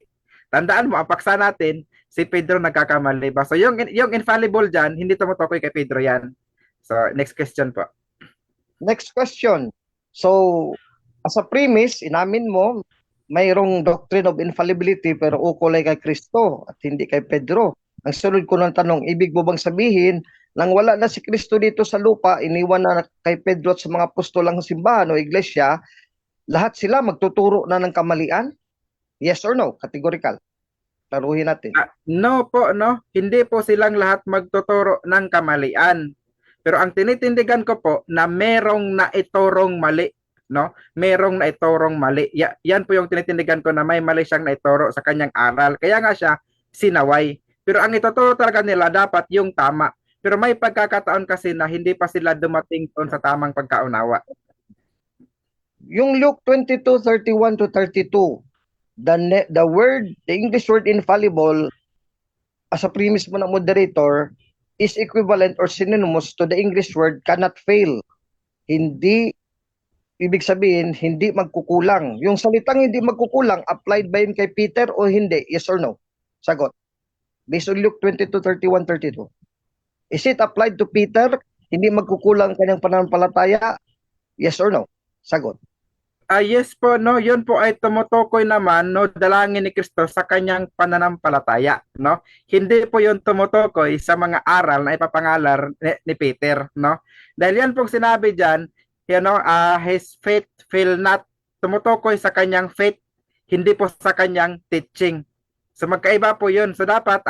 Tandaan mo, ang paksa natin, si Pedro nagkakamali ba? So yung infallible dyan, hindi tumutukoy kay Pedro yan. So next question po. Next question. So, as a premise, inamin mo, mayroong doctrine of infallibility pero ukulay kay Kristo at hindi kay Pedro. Ang sunod ko ng tanong, ibig mo bang sabihin, nang wala na si Kristo dito sa lupa, iniwan na kay Pedro at sa mga apostolang simbahan o iglesia, lahat sila magtuturo na ng kamalian? Yes or no? Categorical. Laruhin natin. No po, no. Hindi po silang lahat magtuturo ng kamalian. Pero ang tinitindigan ko po na merong naiturong mali, no? Merong naiturong mali. Yan po yung tinitindigan ko na may mali siyang naituro sa kanyang aral. Kaya nga siya sinaway. Pero ang ituturo talaga nila dapat yung tama. Pero may pagkakataon kasi na hindi pa sila dumating doon sa tamang pagkaunawa. Yung Luke 22:31-32, the English word infallible, as a premise mo na moderator, is equivalent or synonymous to the English word cannot fail. Hindi, ibig sabihin, hindi magkukulang. Yung salitang hindi magkukulang, applied ba yun kay Peter o hindi? Yes or no? Sagot. Based on Luke 22:31-32. Is it applied to Peter? Hindi magkukulang kanyang pananampalataya? Yes or no? Sagot. Yes po, no. Yun po ay tumutukoy naman, no, dalangin ni Kristo sa kanyang pananampalataya, no. Hindi po yun tumutukoy sa mga aral na ipapangalar ni Peter, no. Dahil yan pong sinabi diyan, you know, his faith will not, tumutukoy sa kanyang faith, hindi po sa kanyang teaching. So magkaiba po yun. So dapat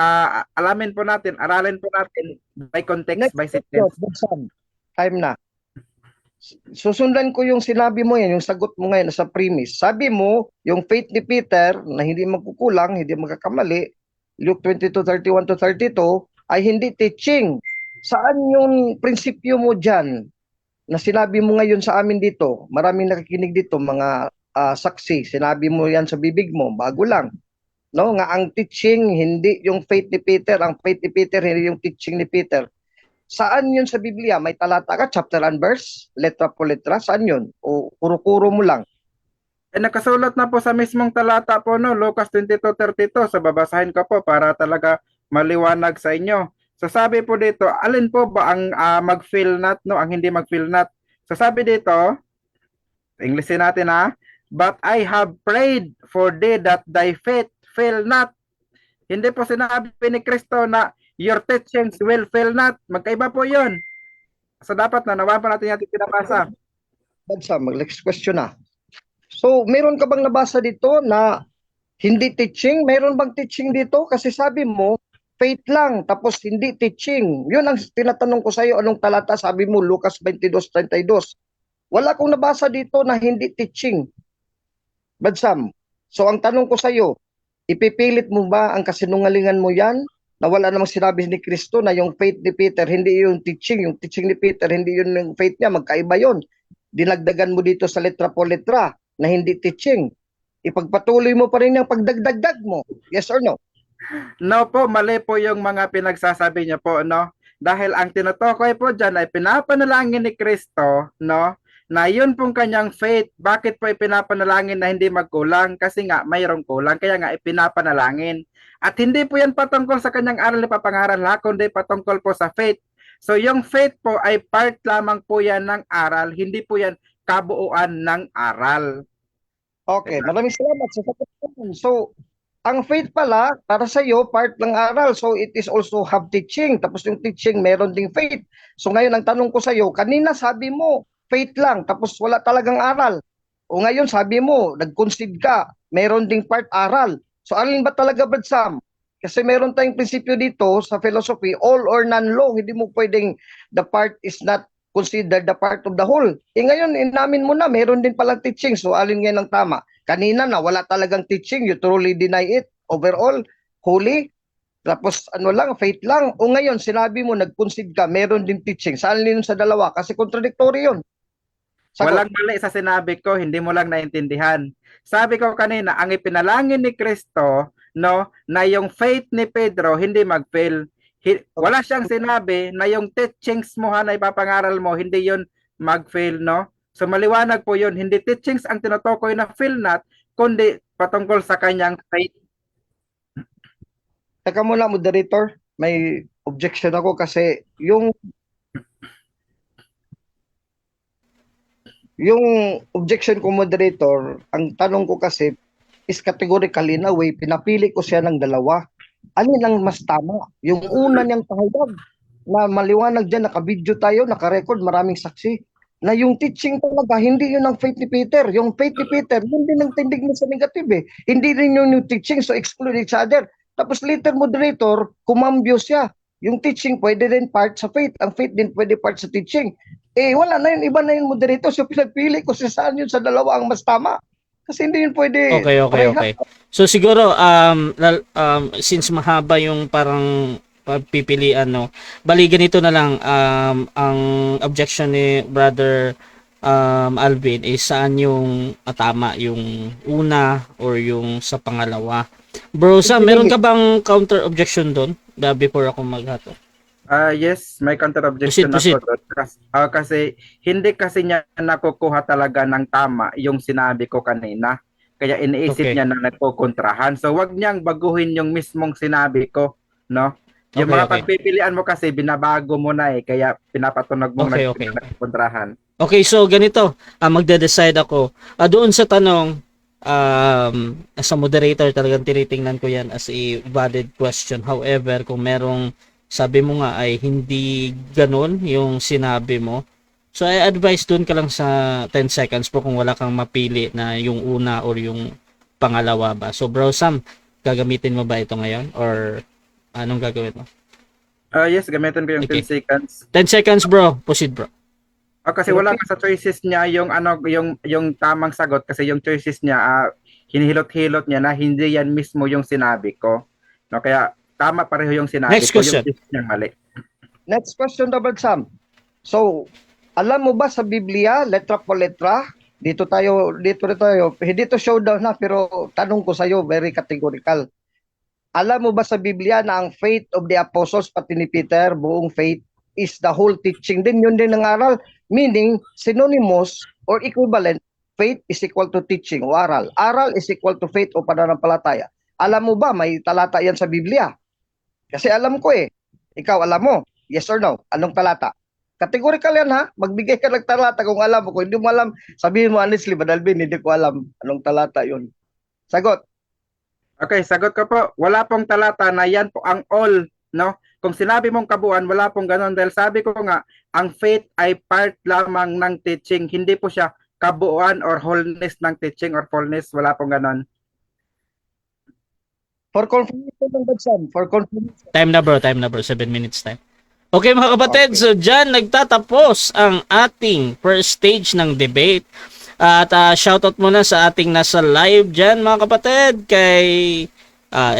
alamin po natin, aralin po natin by context, by sentence. Time na. Susundan ko yung sinabi mo yan, yung sagot mo ngayon sa premise. Sabi mo, yung faith ni Peter na hindi magkukulang, hindi magkakamali, Luke 22:31-32, ay hindi teaching. Saan yung prinsipyo mo dyan na sinabi mo ngayon sa amin dito? Maraming nakikinig dito, mga saksi. Sinabi mo yan sa bibig mo, bago lang. No, nga ang teaching hindi yung faith ni Peter, ang faith ni Peter hindi yung teaching ni Peter. Saan yun sa Biblia? May talata ka, chapter and verse, letra po letra, saan yun? O kuro-kuro mo lang? Nakasulat na po sa mismong talata po, no, Lucas 22:32. So babasahin ko po para talaga maliwanag sa inyo. So sabi po dito, alin po ba ang mag-feel not, no, ang hindi mag-feel not? So sabi dito, Englishin natin ha, but I have prayed for thee that thy faith fail not. Hindi po sinabi ni Kristo na your teachings will fail not. Magkaiba po yun. So dapat na nawapan pa natin yung pinabasa. Badsam, next question na. So, meron ka bang nabasa dito na hindi teaching? Meron bang teaching dito? Kasi sabi mo, faith lang, tapos hindi teaching. Yun ang tinatanong ko sa iyo, anong talata? Sabi mo, Lucas 22:32. Wala akong nabasa dito na hindi teaching. Badsam, so ang tanong ko sa iyo, ipipilit mo ba ang kasinungalingan mo yan? Na wala namang sinabi ni Kristo na yung faith ni Peter, hindi yung teaching. Yung teaching ni Peter, hindi yun yung faith niya. Magkaiba yun. Dinagdagan mo dito sa letra po letra na hindi teaching. Ipagpatuloy mo pa rin yung pagdagdagdag mo. Yes or no? No po, mali po yung mga pinagsasabi niyo po, no? Dahil ang tinutukoy po dyan ay pinapanalangin ni Kristo, no? Na yun pong kanyang faith. Bakit po ipinapanalangin na hindi magkulang? Kasi nga mayroong kulang, kaya nga ipinapanalangin. At hindi po yan patungkol sa kanyang aral na papangaral, kundi patungkol po sa faith. So yung faith po ay part lamang po yan ng aral, hindi po yan kabuuan ng aral. Okay, maraming salamat sa sagot mo. So, ang faith pala, para sa iyo, part ng aral. So, it is also have teaching. Tapos yung teaching, meron ding faith. So, ngayon, ang tanong ko sa iyo, kanina sabi mo, faith lang, tapos wala talagang aral. O ngayon, sabi mo, nag-concede ka, meron ding part aral. So, alin ba talaga, Brad Sam? Kasi meron tayong prinsipyo dito sa philosophy, all or none law. Hindi mo pwedeng the part is not considered the part of the whole. Ngayon, inamin mo na, meron din palang teaching. So, alin ngayon ang tama? Kanina na, wala talagang teaching. You truly deny it. Overall, holy. Tapos, ano lang, faith lang. O ngayon, sinabi mo, nag-concede ka, meron din teaching. Saan yun sa dalawa? Kasi contradictory yun. Sagot. Walang mali sa sinabi ko, hindi mo lang naintindihan. Sabi ko kanina, ang ipinalangin ni Kristo, no, na yung faith ni Pedro hindi mag-fail. Wala siyang sinabi na yung teachings mo na ipapangaral mo, hindi yun mag-fail, no? So maliwanag po yun, hindi teachings ang tinutukoy na fail not, kundi patungkol sa kanyang faith. Teka muna, moderator. May objection ako kasi yung objection ko, moderator, ang tanong ko kasi is categorically na way, pinapili ko siya ng dalawa. Alin ang mas tama? Yung una niyang pahayag na maliwanag dyan, naka-video tayo, naka-record, maraming saksi, na yung teaching talaga, hindi yun ang faith ni Peter. Yung faith ni Peter, hindi nang tindig mo sa negative eh. Hindi rin yun yung teaching, so exclude each other. Tapos later, moderator, kumambyo siya. Yung teaching pwede din part sa faith. Ang faith din pwede part sa teaching. Wala na yun, iba na yun, moderator. So pinagpili ko sa saan yun sa dalawa ang mas tama. Kasi hindi yun pwede. Okay. So siguro since mahaba yung parang pagpipilian, no. Bali ganito na lang, ang objection ni Brother Alvin is saan yung tama, yung una or yung sa pangalawa. Bro Sam, meron ka bang counter objection doon before ako maghato? Yes, may counter objection Proceed. ako doon. Kasi hindi kasi niya nakukuha talaga ng tama yung sinabi ko kanina. Kaya iniisip niya na nagkukontrahan. So wag niyang baguhin yung mismong sinabi ko, no? Yung mga pagpipilian mo kasi binabago mo na kaya pinapatunog mo nagkontrahan. Okay, so ganito, magde-decide ako. Doon sa tanong, as a moderator talagang tinitingnan ko yan as a valid question. However, kung merong sabi mo nga ay hindi ganun yung sinabi mo, so I advise doon ka lang sa 10 seconds po kung wala kang mapili na yung una or yung pangalawa ba. So bro Sam, gagamitin mo ba ito ngayon or anong gagawin mo? Yes, gamitin ko yung 10 seconds. 10 seconds bro, proceed bro. Kasi wala ka sa choices niya yung tamang sagot kasi yung choices niya hinihilot-hilot niya na hindi yan mismo yung sinabi ko. No, kaya tama pareho yung sinabi Next ko, question. yung niya mali. Next question, Double Sam. So, alam mo ba sa Biblia, letra po letra, dito tayo, hindi to showdown na, pero tanong ko sa'yo, very categorical. Alam mo ba sa Biblia na ang faith of the apostles, pati ni Peter, buong faith, is the whole teaching din, yun din ang aral. Meaning, synonymous or equivalent, faith is equal to teaching o aral. Aral is equal to faith o pananampalataya. Alam mo ba, may talata yan sa Biblia? Kasi alam ko Ikaw, alam mo? Yes or no? Anong talata? Categorical yan ha. Magbigay ka ng talata kung alam mo. Kung hindi mo alam, sabihin mo honestly, Badalvin, hindi ko alam anong talata yun. Sagot. Okay, sagot ko po. Wala pong talata na yan po ang all, no? Kung sinabi mong kabuuan, wala pong ganon. Dahil sabi ko nga, ang faith ay part lamang ng teaching. Hindi po siya kabuuan or wholeness ng teaching or fullness. Wala pong ganon. For confirmation ng Badsam, for confirmation. Time na bro, 7 minutes time. Okay mga kapatid, so dyan nagtatapos ang ating first stage ng debate. At shoutout muna sa ating nasa live dyan mga kapatid kay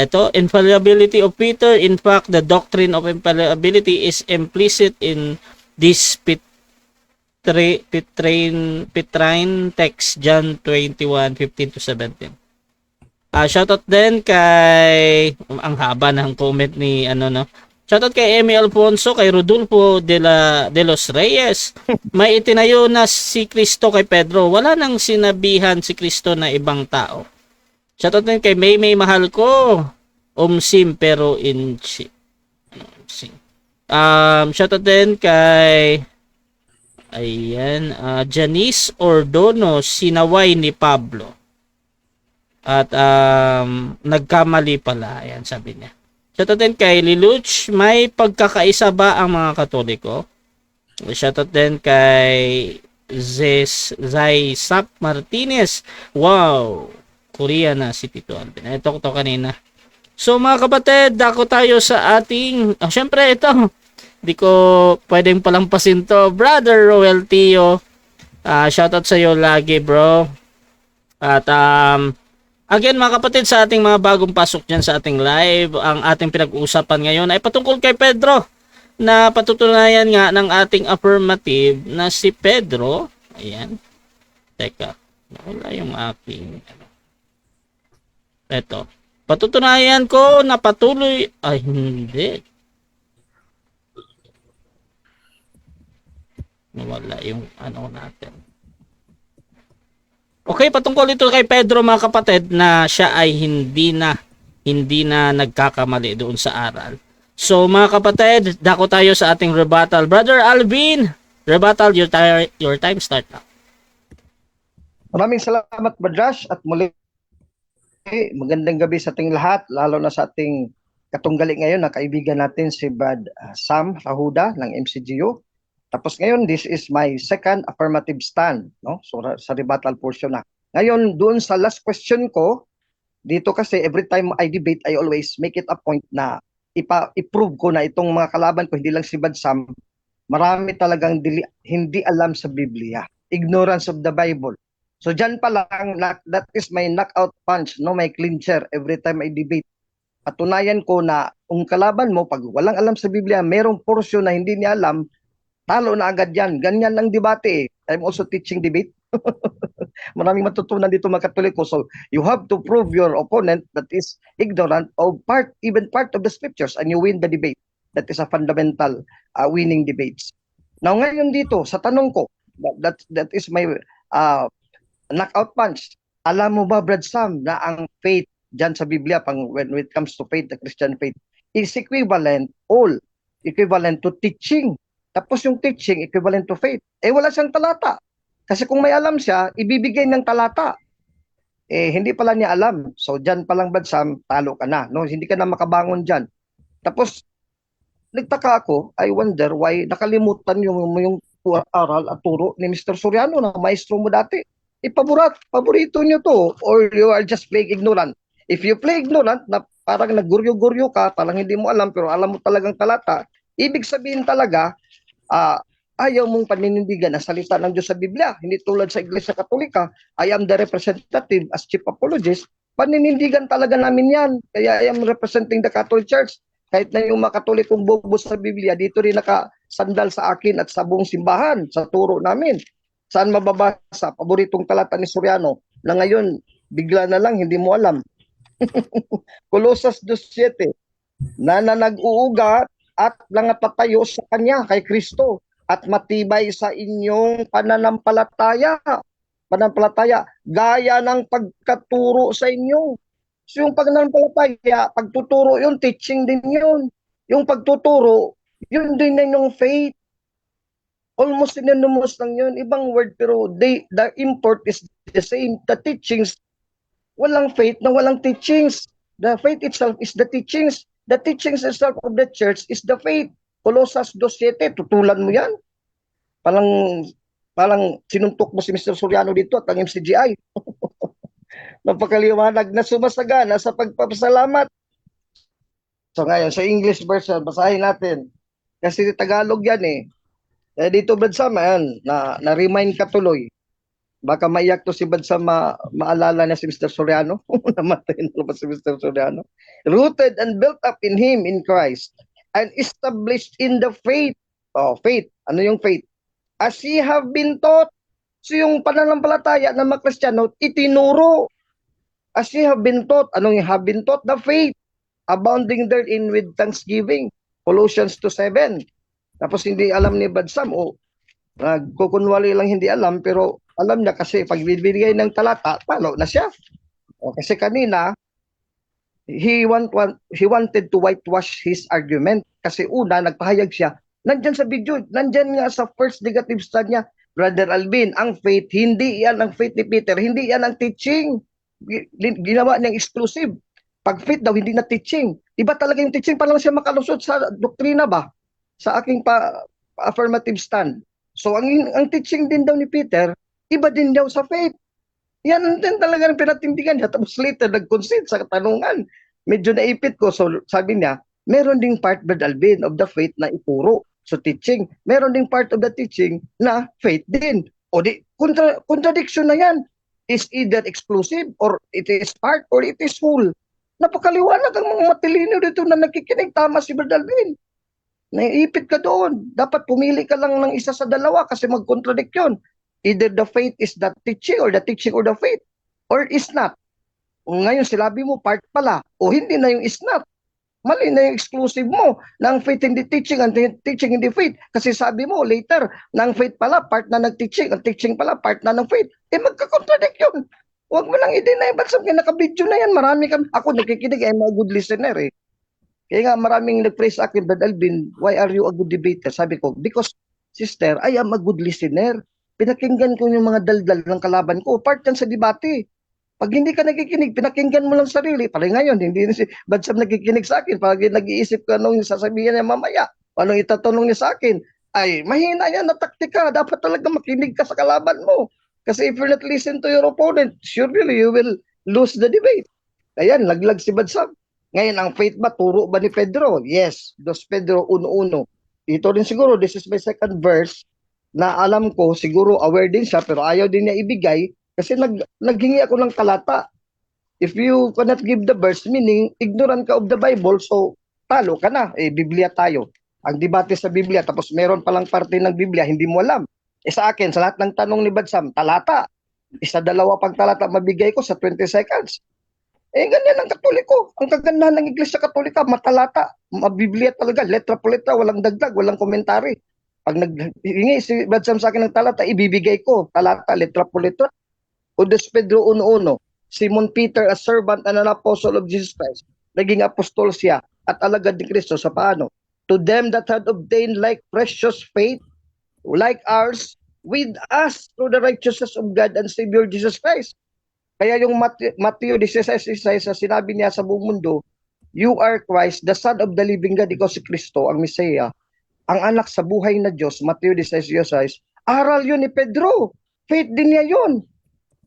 ito, infallibility of Peter. In fact, the doctrine of infallibility is implicit in this Petrine text, John 21:15 to 17. Shoutout din kay ang haba ng comment ni Shoutout kay Emmy Alfonso, kay Rodolfo de los Reyes. May itinayo na si Kristo kay Pedro. Wala nang sinabihan si Kristo na ibang tao. Shoutout din kay May mahal ko. Umsim pero inchi. Shoutout din kay Janice Ordono, sinaway ni Pablo. At nagkamali pala. Ayan, sabi niya. Shoutout din kay Liluch, may pagkakaisa ba ang mga Katoliko? Shoutout din kay Zaisap Martinez. Wow! Korea na si Tito Alvin. Ito ko kanina. So mga kapatid, dako tayo sa ating... syempre ito, di ko pwedeng palampasin to. Brother Roel Tio, shoutout sa iyo lagi bro. At again mga kapatid, sa ating mga bagong pasok dyan sa ating live, ang ating pinag-uusapan ngayon ay patungkol kay Pedro, na patutunayan nga ng ating affirmative na si Pedro, ayan, teka, wala yung aking, eto, patutunayan ko na patuloy, ay hindi, wala yung natin. Okay, patungkol ito kay Pedro mga kapatid na siya ay hindi na nagkakamali doon sa aral. So mga kapatid, dako tayo sa ating rebuttal. Brother Alvin, rebuttal, your time start now. Maraming salamat Badrash at muli magandang gabi sa ating lahat, lalo na sa ating katunggali ngayon na kaibigan natin si Brad Sam Rahuda ng MCGU. Tapos ngayon, this is my second affirmative stand, no? So sa rebuttal portion na. Ngayon, doon sa last question ko, dito kasi every time I debate, I always make it a point na i-prove ko na itong mga kalaban ko, hindi lang si Badsam, marami talagang hindi alam sa Biblia. Ignorance of the Bible. So dyan pa lang, that is my knockout punch, no, my clincher every time I debate. Patunayan ko na ang kalaban mo, pag walang alam sa Biblia, merong portion na hindi niya alam, talo na agad yan. Ganyan lang debate eh. I'm also teaching debate. Maraming matutunan dito mga Katoliko. So, you have to prove your opponent that is ignorant of even part of the scriptures and you win the debate. That is a fundamental winning debates. Now, ngayon dito, sa tanong ko, that is my knockout punch. Alam mo ba, Brad Sam, na ang faith dyan sa Biblia, when it comes to faith, the Christian faith, is equivalent to teaching. Tapos yung teaching, equivalent to faith. Wala siyang talata. Kasi kung may alam siya, ibibigay ng talata. Hindi pala niya alam. So, dyan palang Badsam, talo ka na. No? Hindi ka na makabangon dyan. Tapos, nagtaka ako, I wonder why nakalimutan yung aral at turo ni Mr. Soriano na maestro mo dati. Paborito nyo to or you are just playing ignorant. If you play ignorant, na parang nagguryo-guryo ka, parang hindi mo alam, pero alam mo talagang talata, ibig sabihin talaga, ayaw mong paninindigan ang salita ng Diyos sa Biblia. Hindi tulad sa Iglesia Katolika, I am the representative as chief apologist. Paninindigan talaga namin yan. Kaya I am representing the Catholic Church. Kahit na yung mga Katolikong bobo sa Biblia, dito rin nakasandal sa akin at sa buong simbahan, sa turo namin. Saan mababasa? Paboritong talata ni Soriano na ngayon, bigla na lang, hindi mo alam. Colossus 2:7, na nag-uugat at nangatapayo sa kanya, kay Kristo, at matibay sa inyong pananampalataya, gaya ng pagkaturo sa inyo. So yung pananampalataya, pagtuturo yun, teaching din yun. Yung pagtuturo, yun din na yung faith. Almost synonymous lang yun. Ibang word, pero the import is the same. The teachings, walang faith na walang teachings. The faith itself is the teachings. The teachings itself of the church is the faith. Colossus 2:7, tutulan mo yan. Palang sinuntok mo si Mr. Soriano dito at ang MCGI. Napakaliwanag na sumasagana sa pagpapasalamat. So ngayon, sa English version, basahin natin. Kasi Tagalog yan eh. Dito Badsam, ayan, na-remind ka tuloy. Baka maiyak to si Badsam maalala niya si Mr. Soriano. Namatay na ba si Mr. Soriano? Rooted and built up in Him, in Christ, and established in the faith. Oh, faith. Ano yung faith? As ye have been taught. So yung pananampalataya ng mga Kristiyano, itinuro. As ye have been taught. Anong have been taught? The faith. Abounding therein with thanksgiving. Colossians 2:7. Tapos hindi alam ni Badsam, nagkukunwali lang hindi alam, pero alam niya kasi pag bibigay ng talata, talo na siya. Kasi kanina, he wanted to whitewash his argument. Kasi una, nagpahayag siya, nandyan sa video, nandyan nga sa first negative stand niya, Brother Alvin, ang faith, hindi yan ang faith ni Peter, hindi yan ang teaching. Ginawa niyang exclusive. Pag faith daw, hindi na teaching. Iba talaga yung teaching, para lang siya makalusot sa doktrina ba? Sa aking affirmative stand. So, ang teaching din daw ni Peter, iba din daw sa faith. Yan din talaga ang pinatindigan niya. Tapos later, nag-concede sa katanungan. Medyo naipit ko. So, sabi niya, meron ding part, Brother Alvin, of the faith na ituro. So, teaching. Meron ding part of the teaching na faith din. O di, contradiction na yan. Is either exclusive or it is part or it is full. Napakaliwanag ang mga matilino dito na nakikinig. Tama si Brother Alvin. Naiipit ka doon. Dapat pumili ka lang ng isa sa dalawa kasi mag-contradict yun. Either the faith is the teaching or the faith. Or is not. Ngayon, silabi mo, part pala. O hindi na yung is not. Mali na yung exclusive mo na ang faith hindi teaching, ang teaching hindi faith. Kasi sabi mo, later, na ang faith pala, part na nag-teaching, ang teaching pala, part na ng faith. Magka-contradict yun. Huwag mo lang i-deny. Ba't sabi naka-video na yan? Marami kami. Ako nakikinig, I'm a good listener eh. Kaya nga maraming nag-pray sa akin, Brother Alvin, why are you a good debater? Sabi ko, because, sister, I am a good listener. Pinakinggan ko yung mga daldal ng kalaban ko. Part yan sa debate. Pag hindi ka nakikinig, pinakinggan mo lang sarili. Parang ngayon, hindi na si Badsam nakikinig sa akin. Pag nag-iisip ka anong sasabihin niya mamaya, anong itatanong niya sa akin, ay, mahina yan na taktika. Dapat talaga makinig ka sa kalaban mo. Kasi if you not listen to your opponent, surely you will lose the debate. Ayan, laglag si Badsam. Ngayon, ang faith ba, turo ba ni Pedro? Yes, 2 Pedro 1:1. Ito rin siguro, this is my second verse, na alam ko, siguro aware din siya, pero ayaw din niya ibigay, kasi naghingi ako ng talata. If you cannot give the verse, meaning, ignorant ka of the Bible, so talo ka na. Biblia tayo. Ang debate sa Biblia, tapos meron palang parte ng Biblia, hindi mo alam. Sa akin, sa lahat ng tanong ni Badsam, talata. Isa-dalawa pang talata mabigay ko sa 20 seconds. Ganyan ang Katoliko. Ang kagandahan ng Iglesia Katolika, matalata, mabiblia talaga, letra po letra, walang dagdag, walang komentary. Pag naghingi si Badsam sa akin ng talata, ibibigay ko, talata, letra po letra. O 2 Pedro 1:1, Simon Peter, a servant and an apostle of Jesus Christ, naging apostol siya at alagad ni Kristo sa paano? To them that had obtained like precious faith, like ours, with us through the righteousness of God and Savior Jesus Christ. Kaya yung Matthew 16:16 sa sinabi niya sa buong mundo, you are Christ, the Son of the living God, ikaw si Kristo, ang Messiah, ang anak sa buhay na Diyos, Matthew 16:16, aral yun ni Pedro. Faith din niya yun.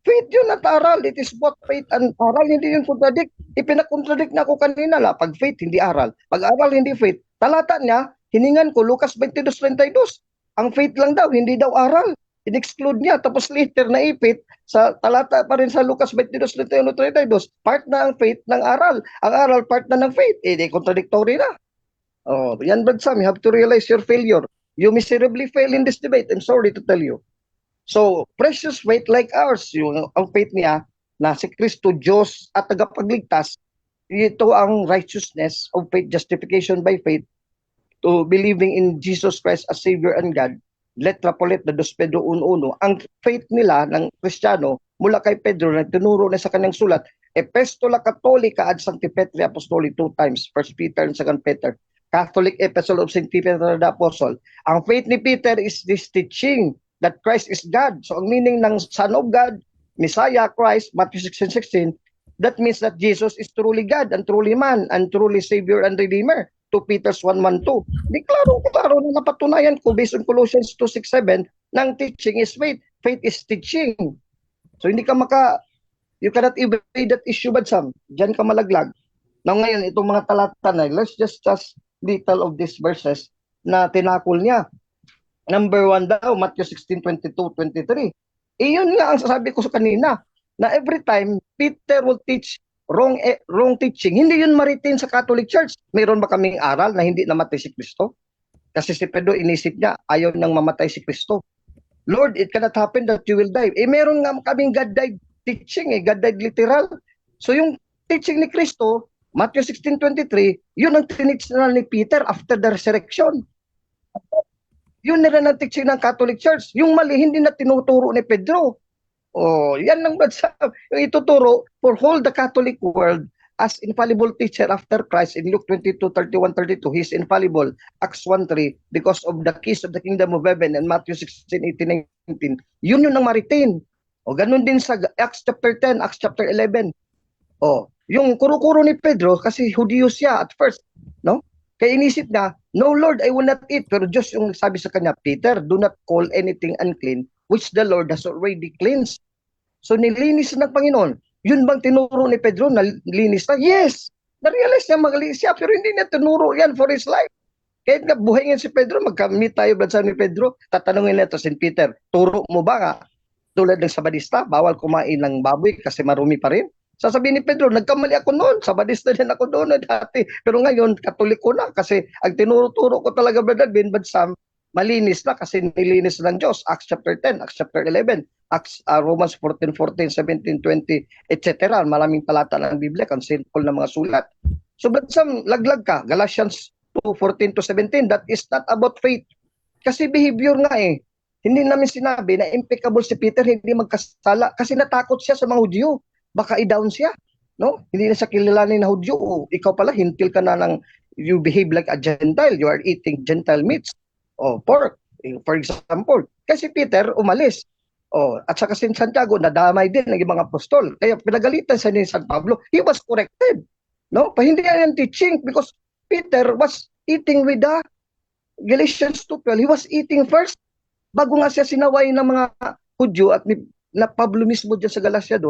Faith yun at aral. It is both faith and aral. Hindi yun contradict. Ipinakontradict na ako kanina la. Pag faith, hindi aral. Pag aral, hindi faith. Talata niya, hiningan ko, Lucas 22:32. Ang faith lang daw, hindi daw aral. In-exclude niya. Tapos later na ipit, sa talata pa rin sa Lucas 22:31-32, part na ang faith ng aral. Ang aral, part na ng faith. Di contradictory na. Yan Badsam, you have to realize your failure. You miserably fail in this debate. I'm sorry to tell you. So, precious faith like ours, ang faith niya na si Kristo, Diyos at tagapagligtas, ito ang righteousness of faith, justification by faith, to believing in Jesus Christ as Savior and God. Letra po letra, 2 Pedro 1:1. Ang faith nila ng Kristiyano mula kay Pedro na tinuro na sa kanyang sulat, Epistola Catholica ad Sancti Petri Apostoli 2 times, 1 Peter and 2 Peter. Catholic Epistle of St. Peter the Apostle. Ang faith ni Peter is this teaching that Christ is God. So ang meaning ng Son of God, Messiah, Christ, Matthew 16:16, that means that Jesus is truly God and truly man and truly Savior and Redeemer. 2 Peter 1:1-2. Di klaro na napatunayan ko based on Colossians 2:6-7 ng teaching is faith. Faith is teaching. So hindi ka you cannot evade that issue, Badsam. Diyan ka malaglag. Now ngayon, itong mga talata na, let's just little of these verses na tinakol niya. Number 1 daw, Matthew 16:22-23. Iyon nga ang sasabi ko sa kanina, na every time Peter will teach wrong teaching, hindi yun ma-retain sa Catholic Church. Mayroon ba kaming aral na hindi namatay si Kristo? Kasi si Pedro inisip niya, ayaw nang mamatay si Kristo. Lord, it cannot happen that you will die. Meron nga kaming God died teaching, God died literal. So yung teaching ni Kristo, Matthew 16:23, yun ang tinitch na ni Peter after the resurrection. Yun na rin ang teaching ng Catholic Church. Yung mali, hindi na tinuturo ni Pedro. Yan lang ba yung ituturo for whole the Catholic world as infallible teacher after Christ in Luke 22:31-32. He's infallible. Acts 1:3, because of the keys of the kingdom of heaven, and Matthew 16:18-19. Yun ang ma-retain. Ganun din sa Acts chapter 10, Acts chapter 11. Yung kuro-kuro ni Pedro, kasi Hudyo siya at first, no? Kaya inisip na, no Lord, I will not eat. Pero Diyos yung sabi sa kanya, Peter, do not call anything unclean, which the Lord has already cleansed. So nilinis ng Panginoon. Yun bang tinuro ni Pedro na linis na? Yes! Na-realize niya magaling siya, pero hindi niya tinuro yan for his life. Kahit nga buhay nga si Pedro, magkamit tayo bansa ni Pedro, tatanungin natin si Peter, turo mo ba nga? Tulad ng Sabadista, bawal kumain ng baboy kasi marumi pa rin. Sasabihin ni Pedro, nagkamali ako noon, Sabadista din ako doon dati. Pero ngayon, Katoliko na kasi ang tinuro-turo ko talaga, Brother Ben, Badsam, malinis na kasi nilinis ng Diyos. Acts chapter 10, Acts chapter 11, Romans 14:14, 17, 20, etc. Maraming talata ng Biblia, considerable na mga sulat. So Badsam, laglag ka. Galatians 2:14-17, that is not about faith. Kasi behavior nga eh. Hindi namin sinabi na impeccable si Peter, hindi magkasala kasi natakot siya sa mga Hudyo. Baka i-down siya, no? Hindi na siya kilalanin na Hudyo. Ikaw pala, hintil ka na ng, you behave like a Gentile. You are eating Gentile meats. Pork, for example. Kasi Peter, umalis. At saka si Santiago, nadamay din ng mga apostol. Kaya pinagalitan siya ni San Pablo. He was corrected. No? Pahindihan ang teaching because Peter was eating with the Galatians 2:12. He was eating first. Bago nga siya sinaway ng mga Hudyo at na Pablo mismo dyan sa Galacia 2,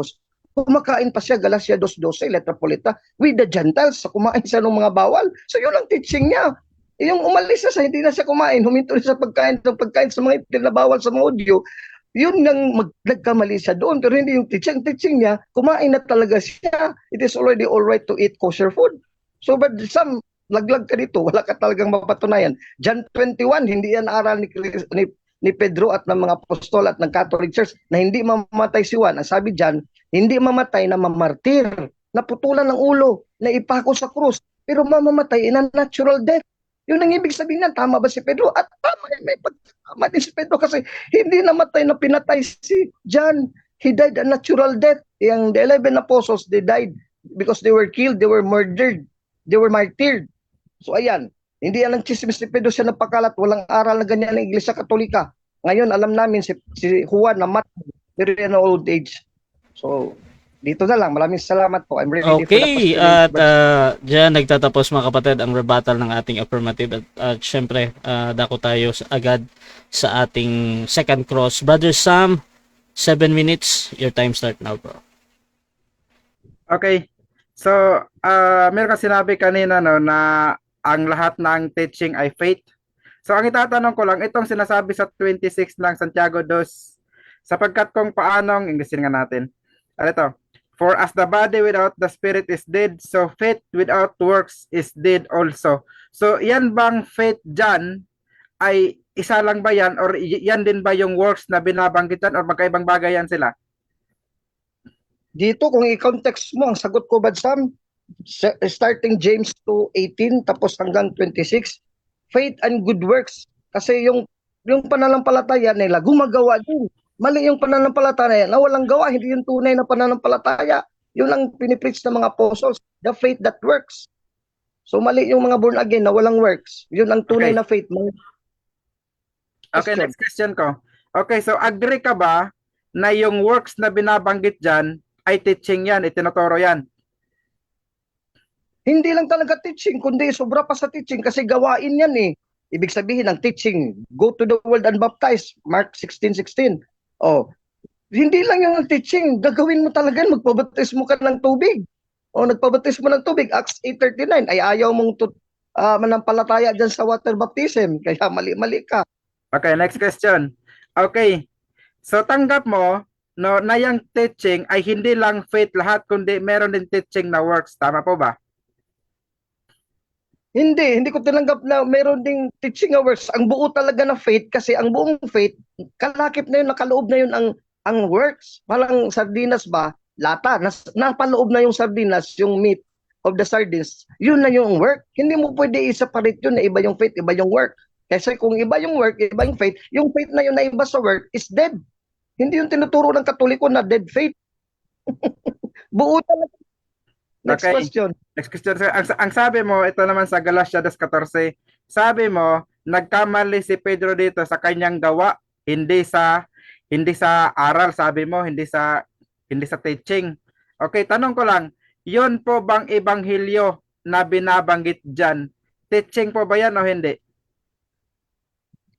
kumakain pa siya, Galacia 2:12, letra polita, with the Gentiles, sa kumain siya ng mga bawal. So yun ang teaching niya. Yung umalis na siya, hindi na siya kumain, huminto sa pagkain sa mga pinabawal sa mga Hudyo, yun nang nagkamali siya doon. Pero hindi yung teaching niya, kumain na talaga siya. It is already all right to eat kosher food. So but some, laglag ka dito, wala ka talagang mapatunayan. John 21, hindi yan aral ni Pedro at ng mga apostol at ng Catholic Church na hindi mamamatay si Juan. Ang sabi dyan, hindi mamatay na mamartir, naputulan ng ulo, na ipako sa krus, pero mamamatay in a natural death. Yun ang ibig sabihin na, tama ba si Pedro? At tama, may pagkama din si Pedro kasi hindi namatay na pinatay si John. He died a natural death. Yung the 11 apostles, they died because they were killed, they were murdered, they were martyred. So ayan, hindi yan ang chismis ni Pedro siya napakalat, walang aral na ganyan ng Iglesia Katolika. Ngayon, alam namin si Juan namatay, pero in old age. So, dito na lang. Maraming salamat po. I'm really Okay, at dyan nagtatapos mga kapatid ang rebuttal ng ating affirmative at syempre, dako tayo agad sa ating second cross. Brother Sam, 7 minutes. Your time start now, bro. Okay. So, meron ka sinabi kanina no, na ang lahat ng teaching ay faith. So, ang itatanong ko lang, itong sinasabi sa 26 ng Santiago 2, sapagkat kung paanong, inglesin nga natin. Ito, for as the body without the spirit is dead, so faith without works is dead also. So, yan bang faith dyan ay isa lang ba yan or yan din ba yung works na binabanggitan or magkaibang bagay yan sila? Dito, kung i-context mo, ang sagot ko, Badsam, starting James 2:18 tapos hanggang 26, faith and good works. Kasi yung pananampalataya nila, gumagawa din. Mali yung pananampalataya na walang gawa, hindi yung tunay na pananampalataya. Yun ang pinipreach ng mga apostles, the faith that works. So mali yung mga born again na walang works. Yun ang tunay na faith. Okay, next question ko. Okay, so agree ka ba na yung works na binabanggit dyan ay teaching yan, itinuturo yan. Hindi lang talaga teaching, kundi sobra pa sa teaching kasi gawain yan eh. Ibig sabihin ng teaching, go to the world and baptize, Mark 16:16. Oh, hindi lang yung teaching, gagawin mo talaga, magpabaptize mo ka ng tubig. O nagpabaptize mo ng tubig, Acts 8:39, ay ayaw mong manampalataya dyan sa water baptism, kaya mali-mali ka. Okay, next question. Okay, so tanggap mo no, na yung teaching ay hindi lang faith lahat, kundi meron din teaching na works. Tama po ba? Hindi ko tinanggap na meron ding teaching hours. Ang buo talaga na faith, kasi ang buong faith, kalakip na yun, nakaloob na yun ang works. Parang sardinas ba? Lata. Napaloob na yung sardinas, yung meat of the sardines. Yun na yung work. Hindi mo pwede i-separate yun na iba yung faith, iba yung work. Kasi kung iba yung work, iba yung faith na yun na iba sa work is dead. Hindi yung tinuturo ng Katoliko na dead faith. Buo talaga. Next Okay. question. Next question. Sir. Ang sabi mo, ito naman sa Galatia 2:14, sabi mo, nagkamali si Pedro dito sa kanyang gawa, hindi sa aral, sabi mo, hindi sa teaching. Okay, tanong ko lang, yun po bang ebanghelyo na binabanggit diyan? Teaching po ba yan o hindi?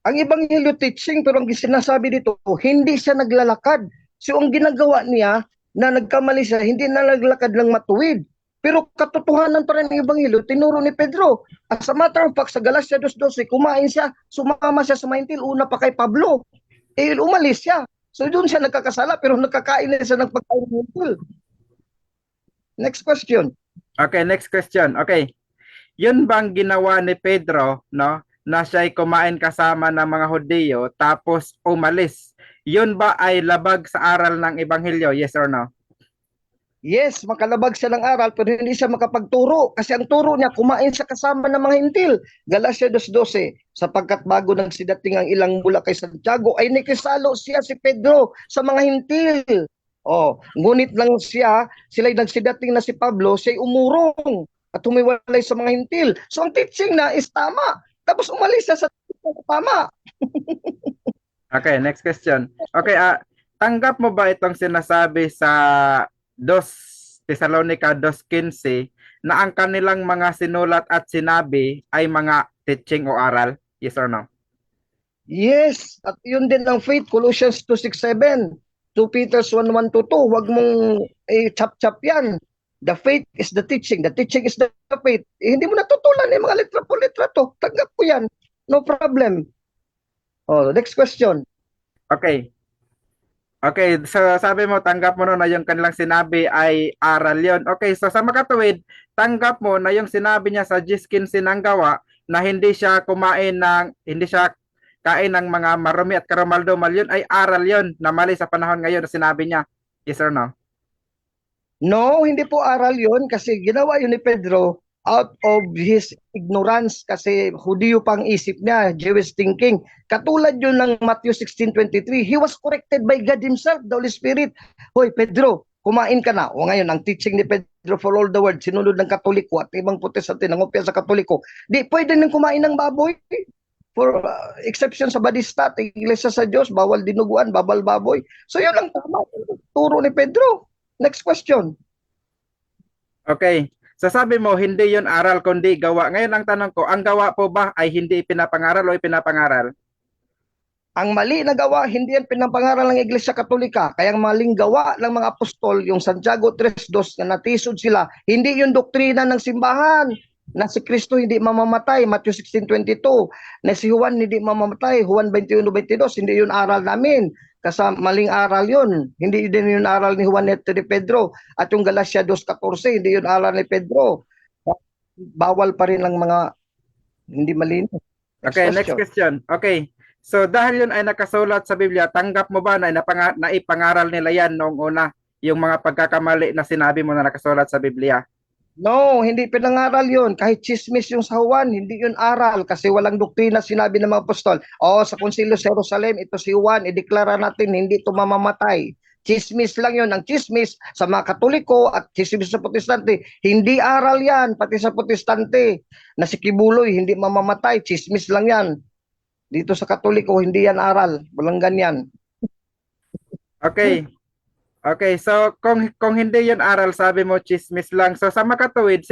Ang ebanghelyo teaching, pero ang sinasabi dito, hindi siya naglalakad. So ang ginagawa niya, na nagkamali siya, hindi na naglakad ng matuwid. Pero katotohanan pa rin ng ebanghelyo, tinuro ni Pedro. As a matter of fact, sa Galatia 2:12, kumain siya, sumama siya sa maintil, una pa kay Pablo. Umalis siya. So doon siya nagkakasala, pero nakakain na siya ng pagkain ng maintil. Next question. Okay, next question. Okay. Yun bang ginawa ni Pedro, no, na siya'y kumain kasama ng mga Hudyo tapos umalis? Yun ba ay labag sa aral ng ebanghelyo? Yes or no? Yes, makalabag siya ng aral, pero hindi siya makapagturo. Kasi ang turo niya, kumain siya kasama ng mga hintil. Galatia 2:12, sapagkat bago nang sidating ang ilang mula kay Santiago, ay nakisalo siya si Pedro sa mga hintil. Oh, ngunit lang sila'y nagsidating na si Pablo, siya'y umurong at humiwalay sa mga hintil. So ang teaching na is tama. Tapos umalis siya sa tama. Okay, next question. Okay, tanggap mo ba itong sinasabi sa 2 Tesalonica 2:15 na ang kanilang mga sinulat at sinabi ay mga teaching o aral? Yes or no? Yes, at yun din ang faith, Colossians 2:6-7, 2 Peter 1:1-2. Huwag mong chap-chap yan. The faith is the teaching is the faith. Hindi mo natutulan yung mga letra po letra to. Tanggap ko yan. No problem. Oh, next question. Okay. Okay, so sabi mo, tanggap mo no na yung kanilang sinabi ay aral yon. Okay, so sa makatuwid, tanggap mo na yung sinabi niya sa 10:15 ng gawa na hindi siya kain ng mga marumi at karumaldumal, yun ay aral yon na mali sa panahon ngayon na sinabi niya. Yes or no? No, hindi po aral yun kasi ginawa yun ni Pedro out of his ignorance kasi Hudyo pang isip niya, Jewish thinking. Katulad yun ng Matthew 16:23. He was corrected by God himself, the Holy Spirit. Hoy, Pedro, kumain ka na. O ngayon, ang teaching ni Pedro for all the world, sinunod ng Katoliko at ibang protestante, nangopya sa Katoliko. Di, pwede nang kumain ng baboy. For exception sa Badista, at Iglesia sa Diyos, bawal dinuguan, bawal baboy. So yun lang tama. Turo ni Pedro. Next question. Okay. So sabi mo, hindi yun aral kundi gawa. Ngayon ang tanong ko, ang gawa po ba ay hindi ipinapangaral o ipinapangaral? Ang mali na gawa, hindi yan pinapangaral ng Iglesia Katolika. Kaya ang maling gawa ng mga apostol, yung Santiago 3:2, na natisod sila, hindi yung doktrina ng simbahan na si Kristo hindi mamamatay, Matthew 16:22, na si Juan hindi mamamatay, Juan 21:22, hindi yun aral namin. Kasi maling aral yun. Hindi din yun aral ni Juan at ni Pedro. At yung Galatia 2:14, hindi yun aral ni Pedro. Bawal pa rin ang mga hindi malinaw. Okay, next question. Okay. So dahil yun ay nakasulat sa Biblia, tanggap mo ba na naipangaral nila yan noong una, yung mga pagkakamali na sinabi mo na nakasulat sa Biblia? No, hindi pinangaral yun. Kahit chismis yung sa Juan, hindi yun aral kasi walang doktrina sinabi ng mga apostol. Sa Konsilo sa Jerusalem, ito si Juan, ideklara natin hindi ito mamamatay. Chismis lang yun. Ang chismis sa mga Katoliko at chismis sa Protestante, hindi aral yan. Pati sa Protestante, na si Kibuloy, hindi mamamatay. Chismis lang yan. Dito sa Katoliko, hindi yan aral. Walang ganyan. Okay. Okay, so kung hindi 'yon aral, sabi mo chismis lang. So sa makatuwid,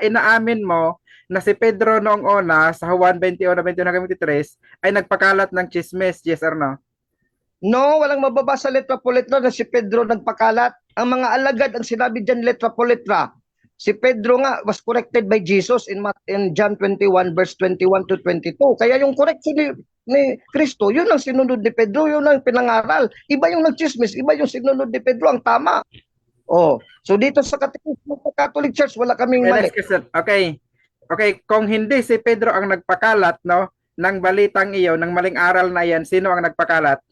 inaamin mo na si Pedro noong una sa Juan 21:21-23 ay nagpakalat ng chismis, yes or no? No, walang mababasa letra po letra na si Pedro nagpakalat. Ang mga alagad ang sinabi diyan letra po letra. Si Pedro nga was corrected by Jesus in John 21 verse 21 to 22. Kaya yung correction ni Kristo, yun ang sinunod ni Pedro, yun ang pinangaral. Iba yung nagchismis, iba yung sinunod ni Pedro, ang tama. Oh, so dito sa Catholic Church wala kaming Okay, mali. next question. Okay. Okay, kung hindi si Pedro ang nagpakalat, no, ng balitang iyon, ng maling aral na yan, sino ang nagpakalat?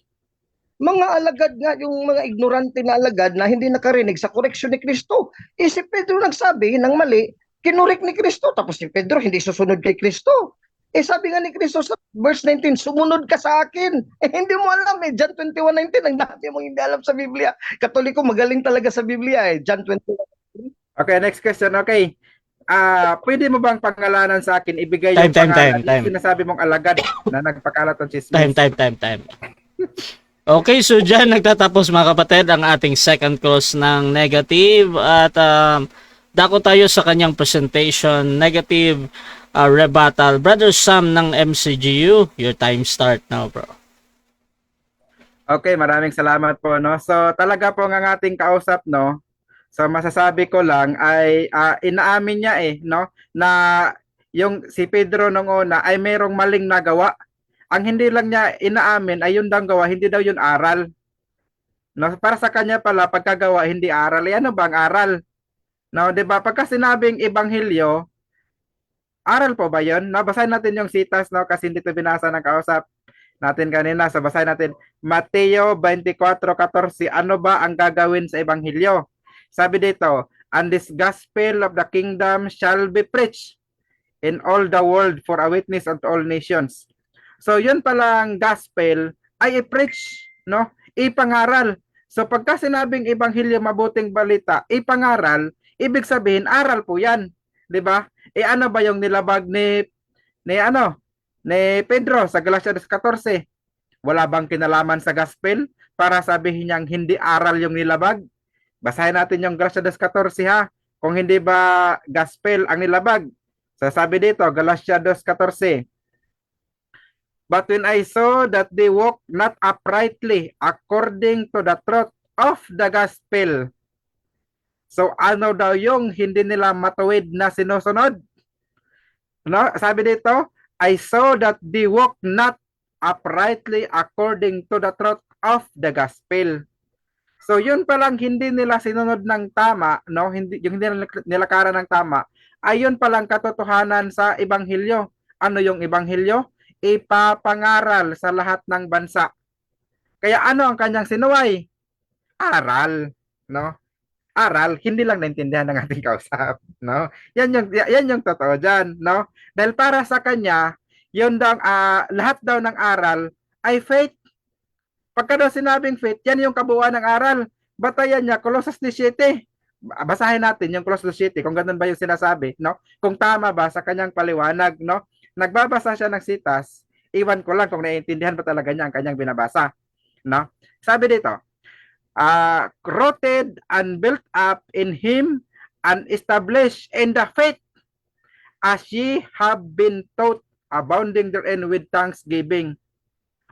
Mga alagad nga, yung mga ignorante na alagad na hindi nakarinig sa koreksyon ni Kristo. Si Pedro nagsabi ng mali, kinurek ni Kristo. Tapos si Pedro hindi susunod kay Kristo. Sabi nga ni Kristo sa verse 19, sumunod ka sa akin. Hindi mo alam John 21:19, ang dami mong hindi alam sa Biblia. Katoliko magaling talaga sa Biblia John 21. Okay, next question. Okay. Pwede mo bang pangalanan sa akin, ibigay Time, yung time, pangalan, time. yung sinasabi mong alagad na nagpakalat ng chismis? Time. Okay, so dyan nagtatapos mga kapatid ang ating second clause ng negative at dako tayo sa kanyang presentation, negative rebuttal. Brother Sam ng MCGU, your time start now, bro. Okay, maraming salamat po, no. So talaga po ang ating kausap, no. So masasabi ko lang ay inaamin niya no, na yung si Pedro nung una ay merong maling nagawa. Ang hindi lang niya inaamin ay yun daw gawa, hindi daw yun aral. No, para sa kanya pala pagkagawa hindi aral. Ano bang aral? No, 'di ba? Pagka sinabing ebanghelyo, aral po ba 'yon? Nabasahin natin yung sitas, no, kasi hindi ito binasa ng kausap natin kanina. So basahin natin Mateo 24:14. Ano ba ang gagawin sa ebanghelyo? Sabi dito, and this gospel of the kingdom shall be preached in all the world for a witness unto all nations. So yun palang gospel ay i-preach, no? Ipangaral. So pagka sinabing ebanghelyo, mabuting balita, ipangaral, ibig sabihin aral po 'yan, 'di ba? Ano ba yung nilabag ni Pedro sa Galatia 2:14? Wala bang kinalaman sa gospel para sabihin niyang hindi aral yung nilabag? Basahin natin yung Galatia 2:14 ha. Kung hindi ba gospel ang nilabag? So sabi dito, Galatia 2:14. But when I saw that they walk not uprightly according to the truth of the gospel. So ano daw yung hindi nila matuwid na sinusunod? No, sabi dito, I saw that they walk not uprightly according to the truth of the gospel. So yun palang hindi nila sinunod ng tama, no? Hindi yung hindi nilakaran ng tama, ayun palang katotohanan sa ebanghelyo. Ano yung ebanghelyo? Ipapangaral sa lahat ng bansa. Kaya ano ang kanyang sinuway? Aral, no? Aral, hindi lang naintindihan ng ating kausap, no? Yan yung totoo diyan, no? Dahil para sa kanya, yun daw lahat daw ng aral ay faith. Pagka daw sinabing faith, yan yung kabuuan ng aral. Batayan niya Colossus 17. Basahin natin yung Colossus 17 kung ganun ba yung sinasabi, no? Kung tama ba sa kanyang paliwanag, no? Nagbabasa siya ng sitas, iwan ko lang kung naiintindihan pa talaga niya ang kanyang binabasa, no? Sabi dito, rooted and built up in Him and established in the faith as ye have been taught, abounding therein with thanksgiving.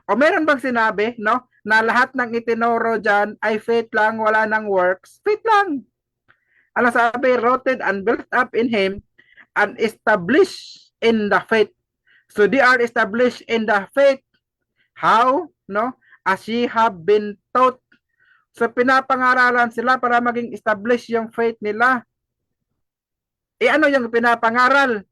O meron bang sinabi, no, na lahat ng itinuro dyan ay faith lang, wala ng works? Faith lang. Ano sabi? Rooted and built up in Him and established in the faith. So they are established in the faith. How? No? As ye have been taught. So pinapangaralan sila para maging established yung faith nila. Ano yung pinapangaral?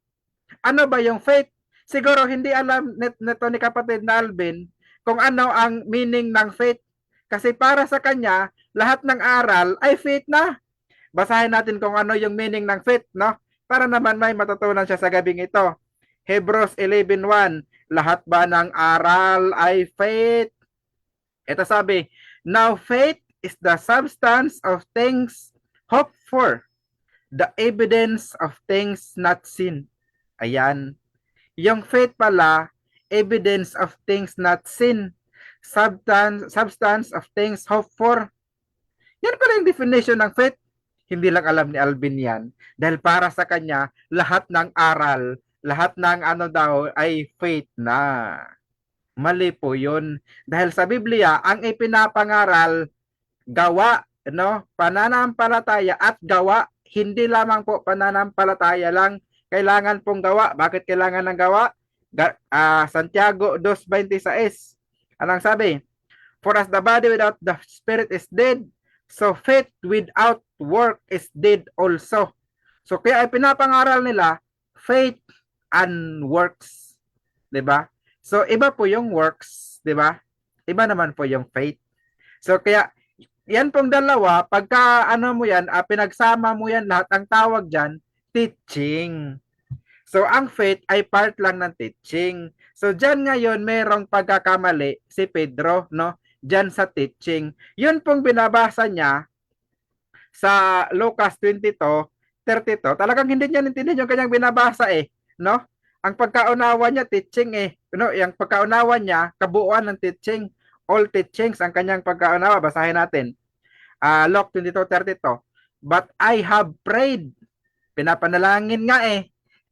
Ano ba yung faith? Siguro hindi alam nito ni kapatid na Alvin kung ano ang meaning ng faith. Kasi para sa kanya, lahat ng aral ay faith na. Basahin natin kung ano yung meaning ng faith, no? Para naman may matutunan siya sa gabing ito. Hebrews 11:1, lahat ba ng aral ay faith? Ito sabi, now faith is the substance of things hoped for, the evidence of things not seen. Ayan. Yung faith pala, evidence of things not seen, substance of things hoped for. Yan pala yung definition ng faith. Hindi lang alam ni Alvin yan. Dahil para sa kanya, lahat ng aral, lahat ng ano daw ay faith na. Mali po yun. Dahil sa Biblia, ang ipinapangaral, gawa, no? Pananampalataya at gawa. Hindi lamang po pananampalataya lang. Kailangan pong gawa. Bakit kailangan ng gawa? Santiago 2:26. Anong sabi? For as the body without the spirit is dead, so faith without work is dead also. So kaya ay pinapangaral nila faith and works, 'di ba? So iba po yung works, 'di ba? Iba naman po yung faith. So kaya yan pong dalawa, pagka ano mo yan, pinagsama mo yan lahat, ang tawag diyan teaching. So ang faith ay part lang ng teaching. So diyan ngayon merong pagkakamali si Pedro, no? Diyan sa teaching. Yun pong binabasa niya sa Lucas 22:32. Talagang hindi niya intindihan yung kanyang binabasa no? Ang pagkaunawa niya teaching no, yung pagkaunawa niya kabuuan ng teaching, all teachings ang kanyang pagkaunawa. Basahin natin. Luke 22:32. But I have prayed. Pinapanalangin nga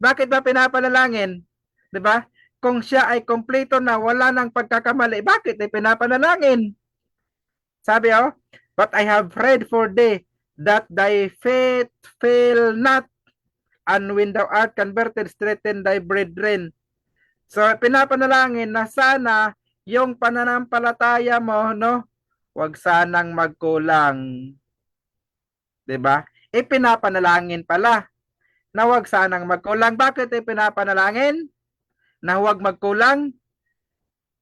Bakit ba pinapanalangin? 'Di ba? Kung siya ay kompleto na, wala nang pagkakamali, bakit ay pinapanalangin? Sabi but I have prayed for thee that thy faith fail not, and when thou art converted, strengthen thy brethren. So pinapanalangin na sana yung pananampalataya mo, no, wag sanang magkulang. 'Di ba? Pinapanalangin pala na wag sanang magkulang. Bakit pinapanalangin na huwag magkulang?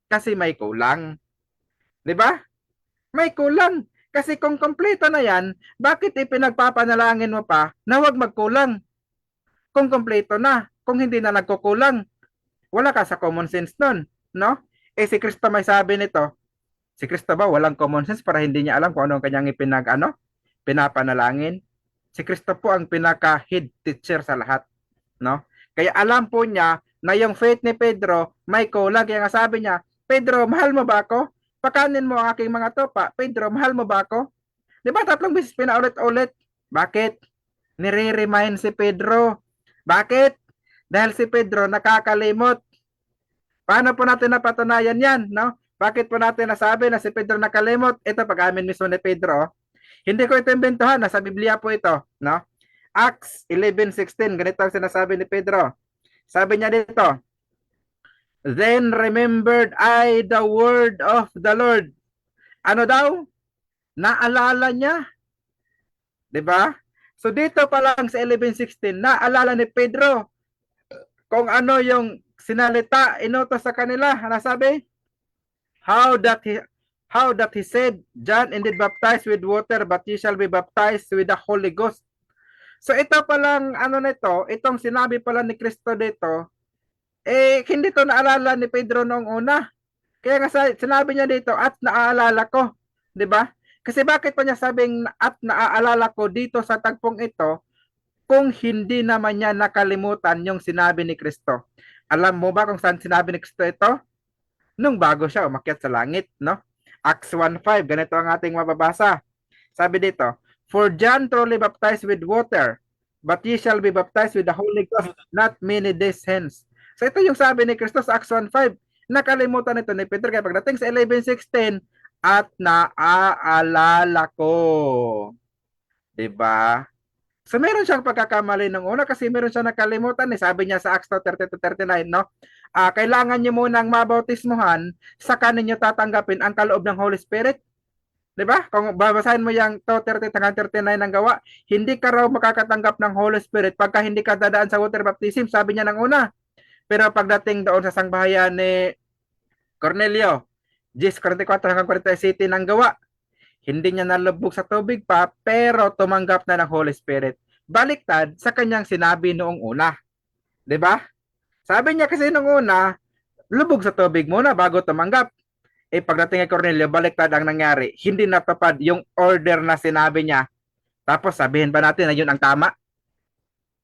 Kasi may kulang. 'Di ba? May kulang. Kasi kung kompleto na yan, bakit ipinagpapanalangin mo pa na huwag magkulang? Kung kompleto na, kung hindi na nagkukulang, wala ka sa common sense nun, no? Si Kristo may sabi nito. Si Kristo ba walang common sense para hindi niya alam kung ano ang kanyang pinapanalangin? Si Kristo po ang pinaka-head teacher sa lahat, no? Kaya alam po niya na yung faith ni Pedro may kulang. Kaya nga sabi niya, Pedro, mahal mo ba ako? Pakanin mo ang aking mga topa. Pedro, mahal mo ba ako? Di ba 3 beses pinaulit-ulit? Bakit? Nire-remind si Pedro. Bakit? Dahil si Pedro nakakalimot. Paano po natin napatunayan yan, no? Bakit po natin nasabi na si Pedro nakalimot? Ito pag-amin mismo ni Pedro. Hindi ko ito imbentuhan. Nasa Biblia po ito, no? Acts 11:16. Ganito ang sinasabi ni Pedro. Sabi niya dito, then remembered I the word of the Lord. Ano daw? Naalala niya. 'Di ba? So dito pa lang sa 11:16, naalala ni Pedro kung ano yung sinalita, inutos sa kanila. Ano sabi? How that he said, John indeed baptized with water, but ye shall be baptized with the Holy Ghost. So ito pa lang nito, itong sinabi pala ni Kristo dito, hindi to naalala ni Pedro noong una. Kaya nga sinabi niya dito, at naaalala ko. 'Di ba? Kasi bakit pa niya sabing at naaalala ko dito sa tagpong ito kung hindi naman niya nakalimutan yung sinabi ni Kristo? Alam mo ba kung saan sinabi ni Kristo ito? Nung bago siya umakyat sa langit, no? Acts 1:5, ganito ang ating mababasa. Sabi dito, for John truly baptized with water, but ye shall be baptized with the Holy Ghost not many days hence. So ito yung sabi ni Kristo sa Acts 1:5. Nakalimutan ito ni Peter. Kaya pagdating sa 11:16, at naaalala ko. 'Di ba? So meron siyang pagkakamali ng una kasi meron siyang nakalimutan. Sabi niya sa Acts 2:30-39, no? Kailangan niyo munang mabautismuhan, saka ninyo tatanggapin ang kaloob ng Holy Spirit. 'Di ba? Kung babasahin mo yung 2:30-39 ng gawa, hindi ka raw makakatanggap ng Holy Spirit pagka hindi ka dadaan sa water baptism, sabi niya ng una. Pero pagdating doon sa sangbahayan ni Cornelio, 10:44-47 ng gawa, hindi niya nalubog sa tubig pa, pero tumanggap na ng Holy Spirit. Baliktad sa kanyang sinabi noong una. 'Di ba? Sabi niya kasi noong una, lubog sa tubig muna bago tumanggap. Pagdating kay Cornelio, baliktad ang nangyari. Hindi natupad yung order na sinabi niya. Tapos sabihin ba natin na yun ang tama?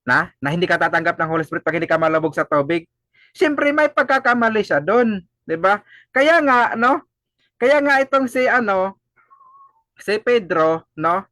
Na hindi ka tatanggap ng Holy Spirit pag hindi ka malubog sa tubig? Siyempre may pagkakamali siya doon, 'di ba? Kaya nga itong si Pedro, no?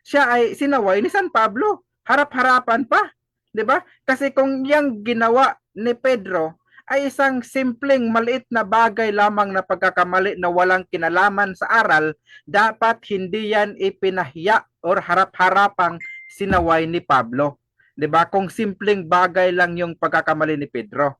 Siya ay sinaway ni San Pablo. Harap-harapan pa, 'di ba? Kasi kung yang ginawa ni Pedro ay isang simpleng maliit na bagay lamang na pagkakamali na walang kinalaman sa aral, dapat hindi yan ipinahiya or harap-harapang sinaway ni Pablo. 'Di ba? Kung simpleng bagay lang yung pagkakamali ni Pedro.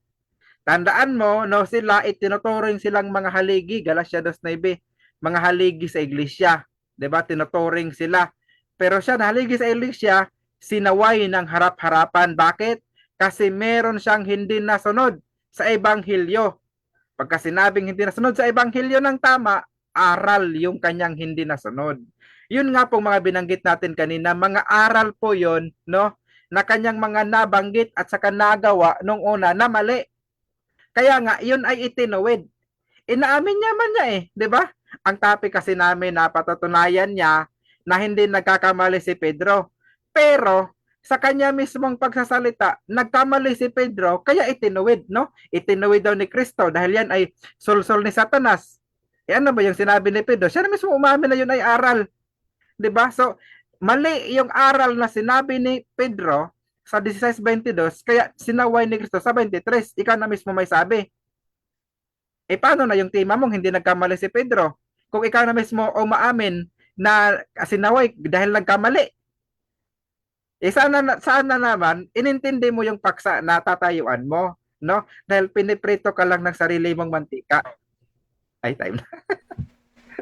Tandaan mo, no, sila itinuturing silang mga haligi, Galatia 2:9, mga haligi sa iglesia. 'Di ba? Tinuturing sila. Pero siya na haligi sa iglesia, sinaway ng harap-harapan. Bakit? Kasi meron siyang hindi nasunod sa ebanghelyo. Pagka sinabing hindi nasunod sa ebanghelyo ng tama, aral yung kanyang hindi nasunod. Yun nga po mga binanggit natin kanina, mga aral po yon, no, na kanyang mga nabanggit at saka nagawa nung una na mali. Kaya nga, yun ay itinuwid. Inaamin niya man niya 'di ba? Ang topic kasi namin na patatunayan niya na hindi nagkakamali si Pedro. Pero sa kanya mismong pagsasalita, nagkamali si Pedro, kaya itinuwid, no? Itinuwid daw ni Kristo dahil yan ay sulsol ni Satanas. Ano ba yung sinabi ni Pedro? Siya na mismo umamin na yun ay aral. 'Di ba? So, mali yung aral na sinabi ni Pedro sa 16:22, kaya sinaway ni Kristo sa 23. Ikaw na mismo may sabi. Paano na yung tema mong hindi nagkamali si Pedro? Kung ikaw na mismo umaamin na sinaway dahil nagkamali. Sana naman, inintindi mo yung paksa na tatayuan mo, no? Dahil piniprito ka lang ng sarili mong mantika. Ay, time na.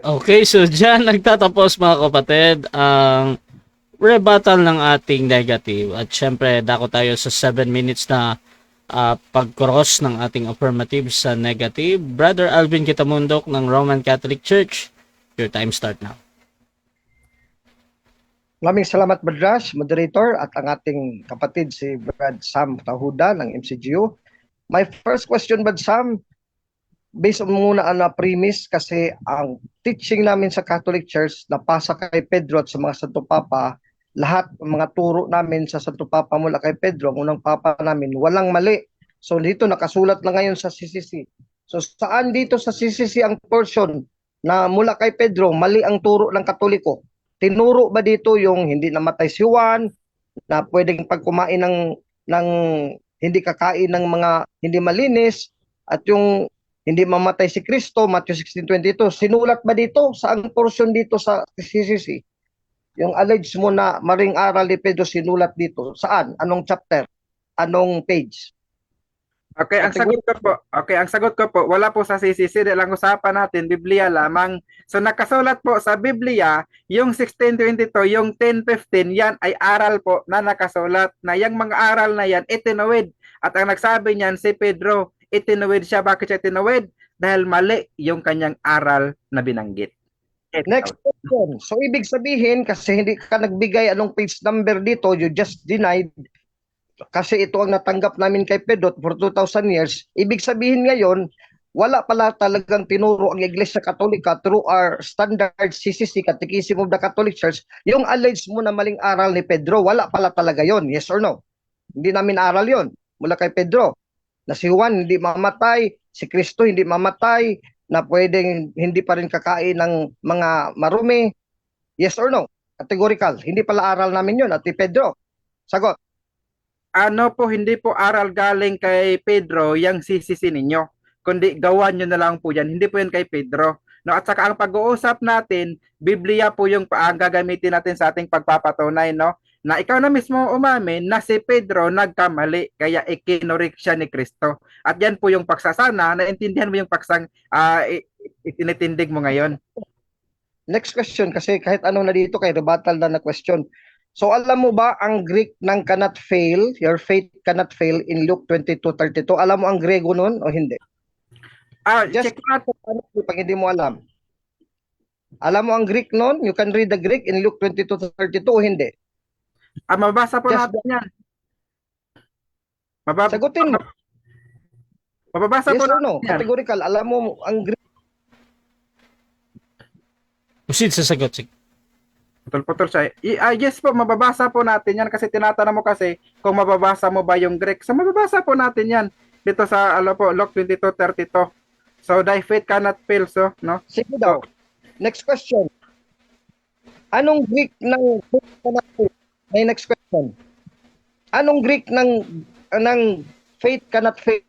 Okay, so dyan nagtatapos mga kapatid ang rebuttal ng ating negative. At syempre, dako tayo sa 7 minutes na pag-cross ng ating affirmative sa negative. Brother Alvin Kitamundok ng Roman Catholic Church, your time start now. Maraming salamat, Badras, moderator, at ang ating kapatid si Brad Sam Tahuda ng MCGU. My first question, Brad Sam, based on muna na premise kasi ang teaching namin sa Catholic Church na pasa kay Pedro at sa mga Santo Papa, lahat ng mga turo namin sa Santo Papa mula kay Pedro, ang unang Papa namin, walang mali. So dito nakasulat na ngayon sa CCC. So saan dito sa CCC ang portion na mula kay Pedro, mali ang turo ng Katoliko? Tinuro ba dito yung hindi namatay si Juan, na pwedeng pagkumain ng hindi kakain ng mga hindi malinis, at yung hindi mamatay si Kristo, Matthew 16:22, sinulat ba dito? Saang portion dito sa CCC? Yung alleged mo na maring aral ni Pedro sinulat dito, saan? Anong chapter? Anong page? Okay, ang sagot ko po, wala po sa CCC, dahil ang usapan natin, Biblia lamang. So nakasulat po sa Biblia, yung 16:22, yung 10:15, yan ay aral po na nakasulat, na yung mga aral na yan, itinuwid. At ang nagsabi niyan, si Pedro, itinuwid siya. Bakit siya itinuwid? Dahil mali yung kanyang aral na binanggit. Next question. So ibig sabihin, kasi hindi ka nagbigay anong page number dito, you just denied, kasi ito ang natanggap namin kay Pedro for 2,000 years, ibig sabihin ngayon, wala pala talagang tinuro ang Iglesia Katolika through our standard CCC, Catechism of the Catholic Church, yung alleged mo na maling aral ni Pedro, wala pala talaga yon. Yes or no? Hindi namin aral yon mula kay Pedro, na si Juan hindi mamatay, si Kristo hindi mamatay, na pwedeng hindi pa rin kakain ng mga marumi. Yes or no? Categorical. Hindi pala aral namin yun, Ate Pedro. Sagot. Ano po, hindi po aral galing kay Pedro yung CCC ninyo, kundi gawan nyo na lang po yan. Hindi po yan kay Pedro. No, at saka ang pag-uusap natin, Biblia po yung gagamitin natin sa ating pagpapatunay, no? Na ikaw na mismo umamin na si Pedro nagkamali, kaya ikinurik siya ni Kristo. At yan po yung paksasana, naintindihan mo yung paksang itinitindig mo ngayon. Next question, kasi kahit ano na dito, kay rebuttal na question. So alam mo ba ang Greek ng cannot fail, your faith cannot fail in Luke 22:32? Alam mo ang Grego nun o hindi? Just Check natin. pag hindi mo alam. Alam mo ang Greek nun? You can read the Greek in Luke 22:32 o hindi? Mababasa po Just natin yan. Sagutin mo. Mababasa Yes po or natin no? yan. Categorical. Alam mo ang Greek. Proceed sa sagot. Putol-putol siya. Yes po, mababasa po natin yan kasi tinatanong mo kasi kung mababasa mo ba yung Greek. So mababasa po natin yan dito sa Luke 22:32. So thy faith cannot fail, so no? Sige daw. Next question. Anong Greek ng faith cannot fail? May next question. Anong Greek ng faith cannot fail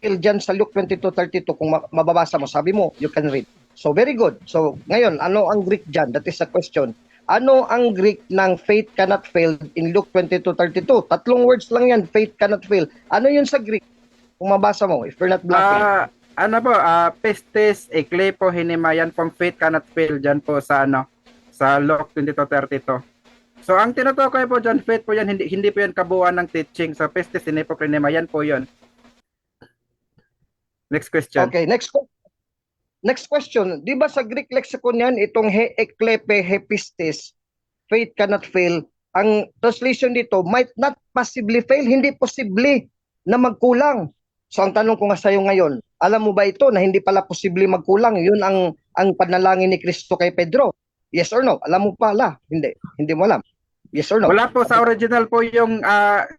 dyan sa Luke 22:32 kung mababasa mo? Sabi mo, you can read. So very good. So ngayon, ano ang Greek dyan? That is the question. Ano ang Greek ng faith cannot fail in Luke 22:32? Tatlong words lang yan, faith cannot fail. Ano yun sa Greek? Kung mabasa mo, if you're not bluffing. Ano po, pistis, eklepo, hinimayan pong faith cannot fail dyan po sa sa Luke 22:32. So ang tinutukoy po dyan, faith po yan, hindi po yan kabuuan ng teaching. So pistis, hinipo, hinimayan po yun. Next question. Okay, next question. Di ba sa Greek lexicon yan, itong he eklepe, hepistis, faith cannot fail, ang translation dito, might not possibly fail, hindi posible na magkulang. So ang tanong ko nga sa'yo ngayon, alam mo ba ito na hindi pala posible magkulang? Yun ang panalangin ni Kristo kay Pedro. Yes or no? Alam mo pala? Hindi. Hindi mo alam. Yes or no? Wala po sa original po yung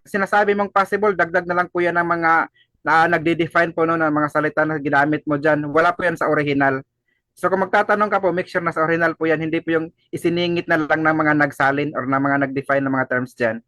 sinasabi mong possible, dagdag na lang po yan ng mga na nagde-define po no, ng mga salita na ginamit mo dyan. Wala po yan sa original. So kung magtatanong ka po, make sure na sa original po yan, hindi po yung isiningit na lang ng mga nagsalin or ng mga nag-define ng mga terms dyan.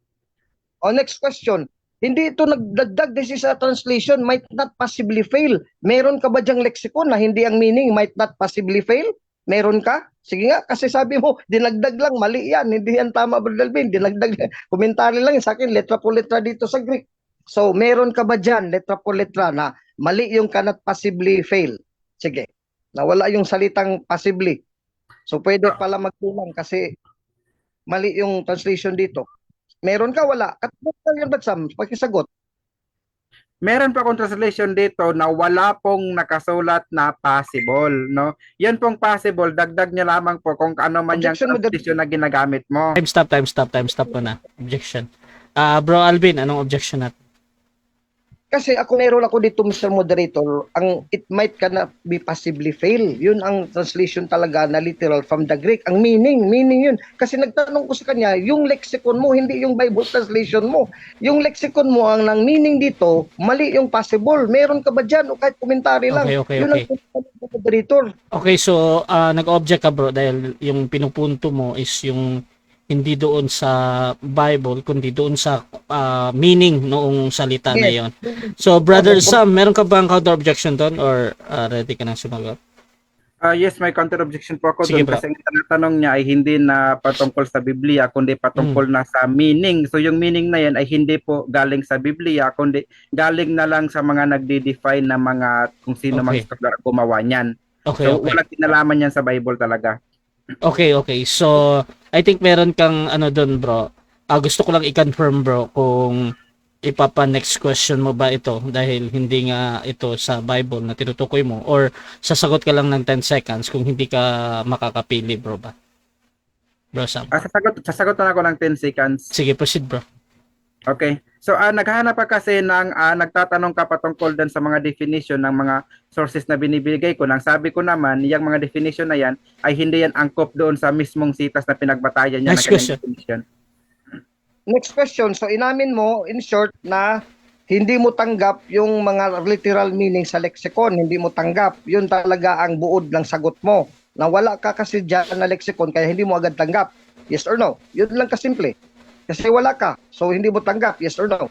Next question. Hindi ito nagdagdag, this is a translation, might not possibly fail. Meron ka ba dyang lexicon na hindi ang meaning might not possibly fail? Meron ka? Sige nga, kasi sabi mo, dinagdag lang, mali yan. Hindi yan tama, Brother Alvin. Dinagdag, komentary lang sa akin, letra po letra dito sa Greek. So, meron ka ba dyan, letra po letra, na mali yung cannot possibly fail? Sige, nawala yung salitang possibly. So, pwede pala magkulang kasi mali yung translation dito. Meron ka, wala? At yun ba, Sam? Pakisagot. Meron pa akong translation dito na wala pong nakasulat na possible, no? Yan pong possible, dagdag niya lamang po kung ano man yung translation na ginagamit mo. Time stop ko na. Objection. Bro Alvin, anong objection natin? Kasi meron ako dito, Mr. Moderator, ang it might cannot be possibly fail. Yun ang translation talaga na literal from the Greek. Ang meaning yun. Kasi nagtanong ko sa kanya, yung lexicon mo, hindi yung Bible translation mo. Yung lexicon mo, ang meaning dito, mali yung possible. Meron ka ba dyan? O kahit komentary lang. Okay. Yun ang Moderator. Okay, so nag-object ka bro dahil yung pinupunto mo is yung hindi doon sa Bible kundi doon sa meaning noong salita na yon. So Brother Sam, meron ka bang counter objection doon or ready ka nang sumagot? Yes, may counter objection po ako Sige, doon bro. kasi ang tinatanong niya ay hindi na patungkol sa Biblia kundi patungkol na sa meaning. So yung meaning na yan ay hindi po galing sa Biblia kundi galing na lang sa mga nagde-define na mga kung sino mang scholar gumawa niyan. Okay, So walang kinalaman yan sa Bible talaga. Okay. So, I think meron kang ano doon, bro. Gusto ko lang i-confirm, bro, kung ipapa-next question mo ba ito dahil hindi nga ito sa Bible na tinutukoy mo or sasagot ka lang ng 10 seconds kung hindi ka makakapili, bro ba? Bro Sam. Sasagot na ako ng 10 seconds. Sige, proceed, bro. Okay. So, naghahanap pa kasi ng nagtatanong ka patungkol din sa mga definition ng mga sources na binibigay ko. Nang sabi ko naman, yung mga definition na yan ay hindi yan angkop doon sa mismong sitas na pinagbatayan niya Next ng question. definition. Next question. So, inamin mo, in short, na hindi mo tanggap yung mga literal meaning sa lexicon. Hindi mo tanggap. Yun talaga ang buod ng sagot mo. Na wala ka kasi dyan na lexicon, kaya hindi mo agad tanggap. Yes or no? Yun lang kasimple. Kasi wala ka. So, hindi mo tanggap. Yes or no?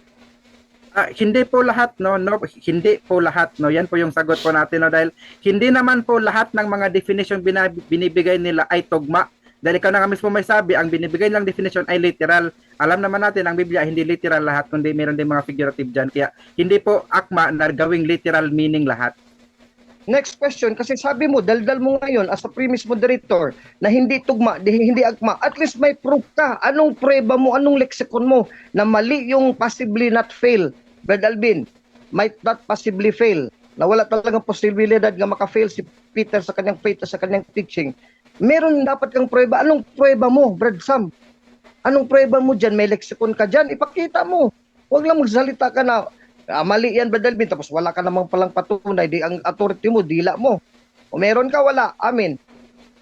Hindi po lahat, no? Hindi po lahat, no? Yan po yung sagot po natin, no? Dahil hindi naman po lahat ng mga definition binibigay nila ay tugma. Dahil ikaw na nga mismo may sabi, ang binibigay lang definition ay literal. Alam naman natin, ang Biblia hindi literal lahat, kundi meron din mga figurative dyan. Kaya hindi po akma na gawing literal meaning lahat. Next question, kasi sabi mo, daldal mo ngayon as a premise moderator na hindi tugma, hindi agma, at least may proof ka. Anong prueba mo, anong lexicon mo na mali yung possibly not fail? Brad Alvin, might not possibly fail. Na wala talagang posibilidad na maka-fail si Peter sa kanyang faith, sa kanyang teaching. Meron dapat kang prueba. Anong prueba mo, Brad Sam? Anong prueba mo dyan? May lexicon ka dyan? Ipakita mo. Huwag lang magsalita ka na, mali yan, Brad Alvin, tapos wala ka namang palang patunay, di ang authority mo, dila mo. O meron ka, wala. Amen.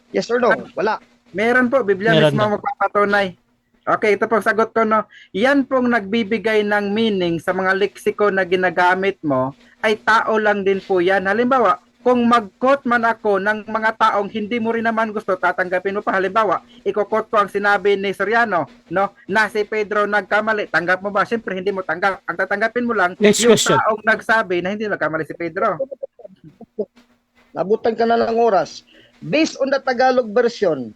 Yes or no? Wala. Meron po, Biblia Meron mismo magpapatunay. Okay, ito pong sagot ko, no. Yan pong nagbibigay ng meaning sa mga leksiko na ginagamit mo, ay tao lang din po yan. Halimbawa, kung mag-quote man ako ng mga taong hindi mo rin naman gusto, tatanggapin mo pa. Halimbawa, iko-quote ko ang sinabi ni Soriano, no, na si Pedro nagkamali. Tanggap mo ba? Siyempre, hindi mo tanggap. Ang tatanggapin mo lang, Next yung question. taong nagsabi na hindi nagkamali si Pedro. Nabutan ka na ng oras. Based on the Tagalog version,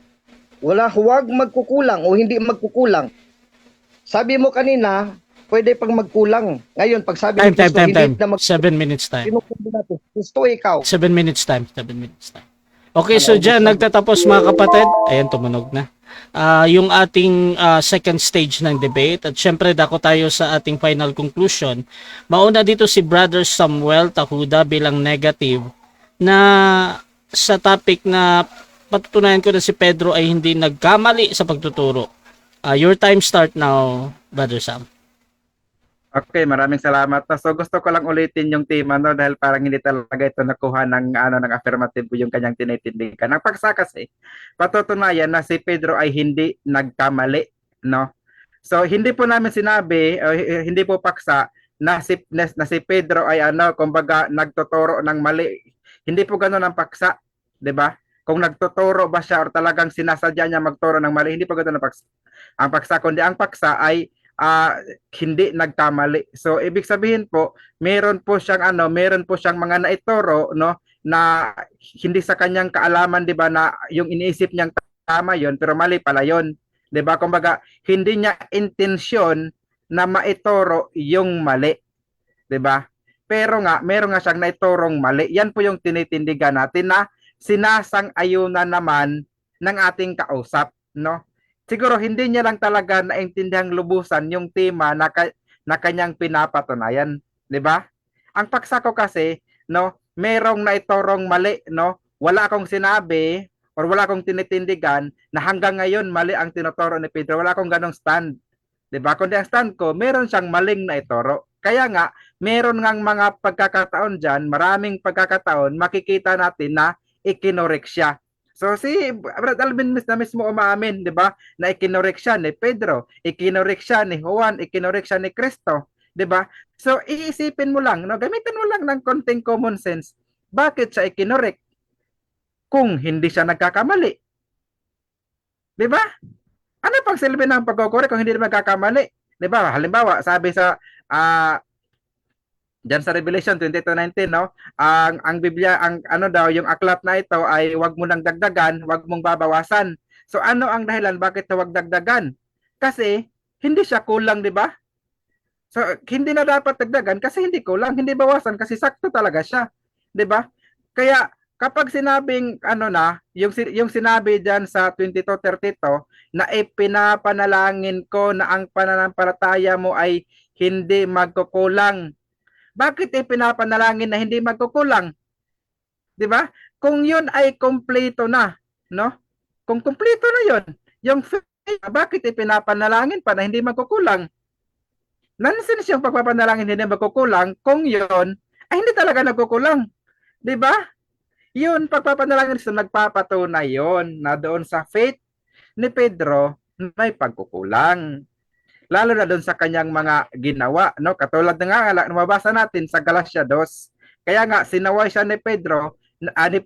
huwag magkukulang o hindi magkukulang. Sabi mo kanina, pwede pang magkulang. Ngayon, pag sabi ni Cristo, hindi na 7 minutes time. Sinukundi natin. Gusto ikaw. 7 minutes time. 7 minutes time. Okay, so dyan, nagtatapos mga kapatid. Ayan, tumunog na. Yung ating second stage ng debate. At syempre, dako tayo sa ating final conclusion. Mauna dito si Brother Samuel Tahuda bilang negative na sa topic na patutunayan ko na si Pedro ay hindi nagkamali sa pagtuturo. Your time start now, Brother Sam. Okay, maraming salamat. So gusto ko lang ulitin yung tema, no, dahil parang hindi talaga ito nakuha ng affirmative yung kanyang tinitindigan. Ang paksa kasi patutunayan na si Pedro ay hindi nagkamali, no? So hindi po namin sinabi, hindi po paksa na si Pedro ay kumbaga nagtuturo ng mali. Hindi po ganoon ang paksa, 'di ba? Kung nagtuturo ba siya or talagang sinasadya niya magturo ng mali, hindi po ganoon ang paksa. Ang paksa, kundi ang paksa ay hindi nagkamali. So ibig sabihin po, meron po siyang mga naituro, no, na hindi sa kanyang kaalaman, 'di ba, na yung iniisip niyang tama 'yon pero mali pala 'yon. 'Di ba? Kumbaga, hindi niya intensyon na maituro yung mali. 'Di ba? Pero nga meron nga siyang naiturong mali. Yan po yung tinitindigan natin na sinasang-ayunan naman ng ating kausap, no? Siguro hindi niya lang talaga naintindihang lubusan yung tema na kanyang pinapatunayan, 'di ba? Ang paksa ko kasi, no, merong naiturong mali, no? Wala akong sinabi or wala akong tinitindigan na hanggang ngayon mali ang tinuturo ni Pedro. Wala akong ganong stand, 'di ba? Kundi ang stand ko, meron siyang maling naituro. Kaya nga, meron ngang mga pagkakataon diyan, maraming pagkakataon makikita natin na ikinorek siya. So si Brad Alvin na mismo umaamin, 'di ba? Na ikinorek siya ni Pedro, ikinorek siya ni Juan, ikinorek siya ni Cristo, 'di ba? So iisipin mo lang, no, gamitin mo lang ng konting common sense. Bakit siya ikinorek kung hindi siya nagkakamali? 'Di ba? Ano pang silbi ng pagkokorek kung hindi nagkakamali? 'Di ba? Halimbawa, sabi sa diyan sa Revelation 22:19, no? Ang Biblia, ang daw, yung aklat na ito ay wag mo nang dagdagan, wag mong babawasan. So ano ang dahilan bakit wag dagdagan? Kasi hindi siya kulang, 'di ba? So hindi na dapat dagdagan kasi hindi kulang, hindi bawasan kasi sakto talaga siya, 'di ba? Kaya kapag sinabing yung sinabi diyan sa 22:32 na ipinapanalangin ko na ang pananampalataya mo ay hindi magkukulang. Bakit pinapanalangin na hindi magkukulang? 'Di ba? Kung 'yun ay kumpleto na, no? Kung kumpleto na 'yon, yung faith, bakit pinapanalangin pa na hindi magkukulang? Nonsense yung pagpapanalangin hindi magkukulang kung 'yon ay hindi talaga nagkukulang. 'Di ba? 'Yun pagpapanalangin sa nagpapatunay 'yon na doon sa faith ni Pedro may pagkukulang. Lalo na doon sa kanyang mga ginawa, no? Katulad na nga mabasa natin sa Galatia 2. Kaya nga sinaway siya ni Pedro,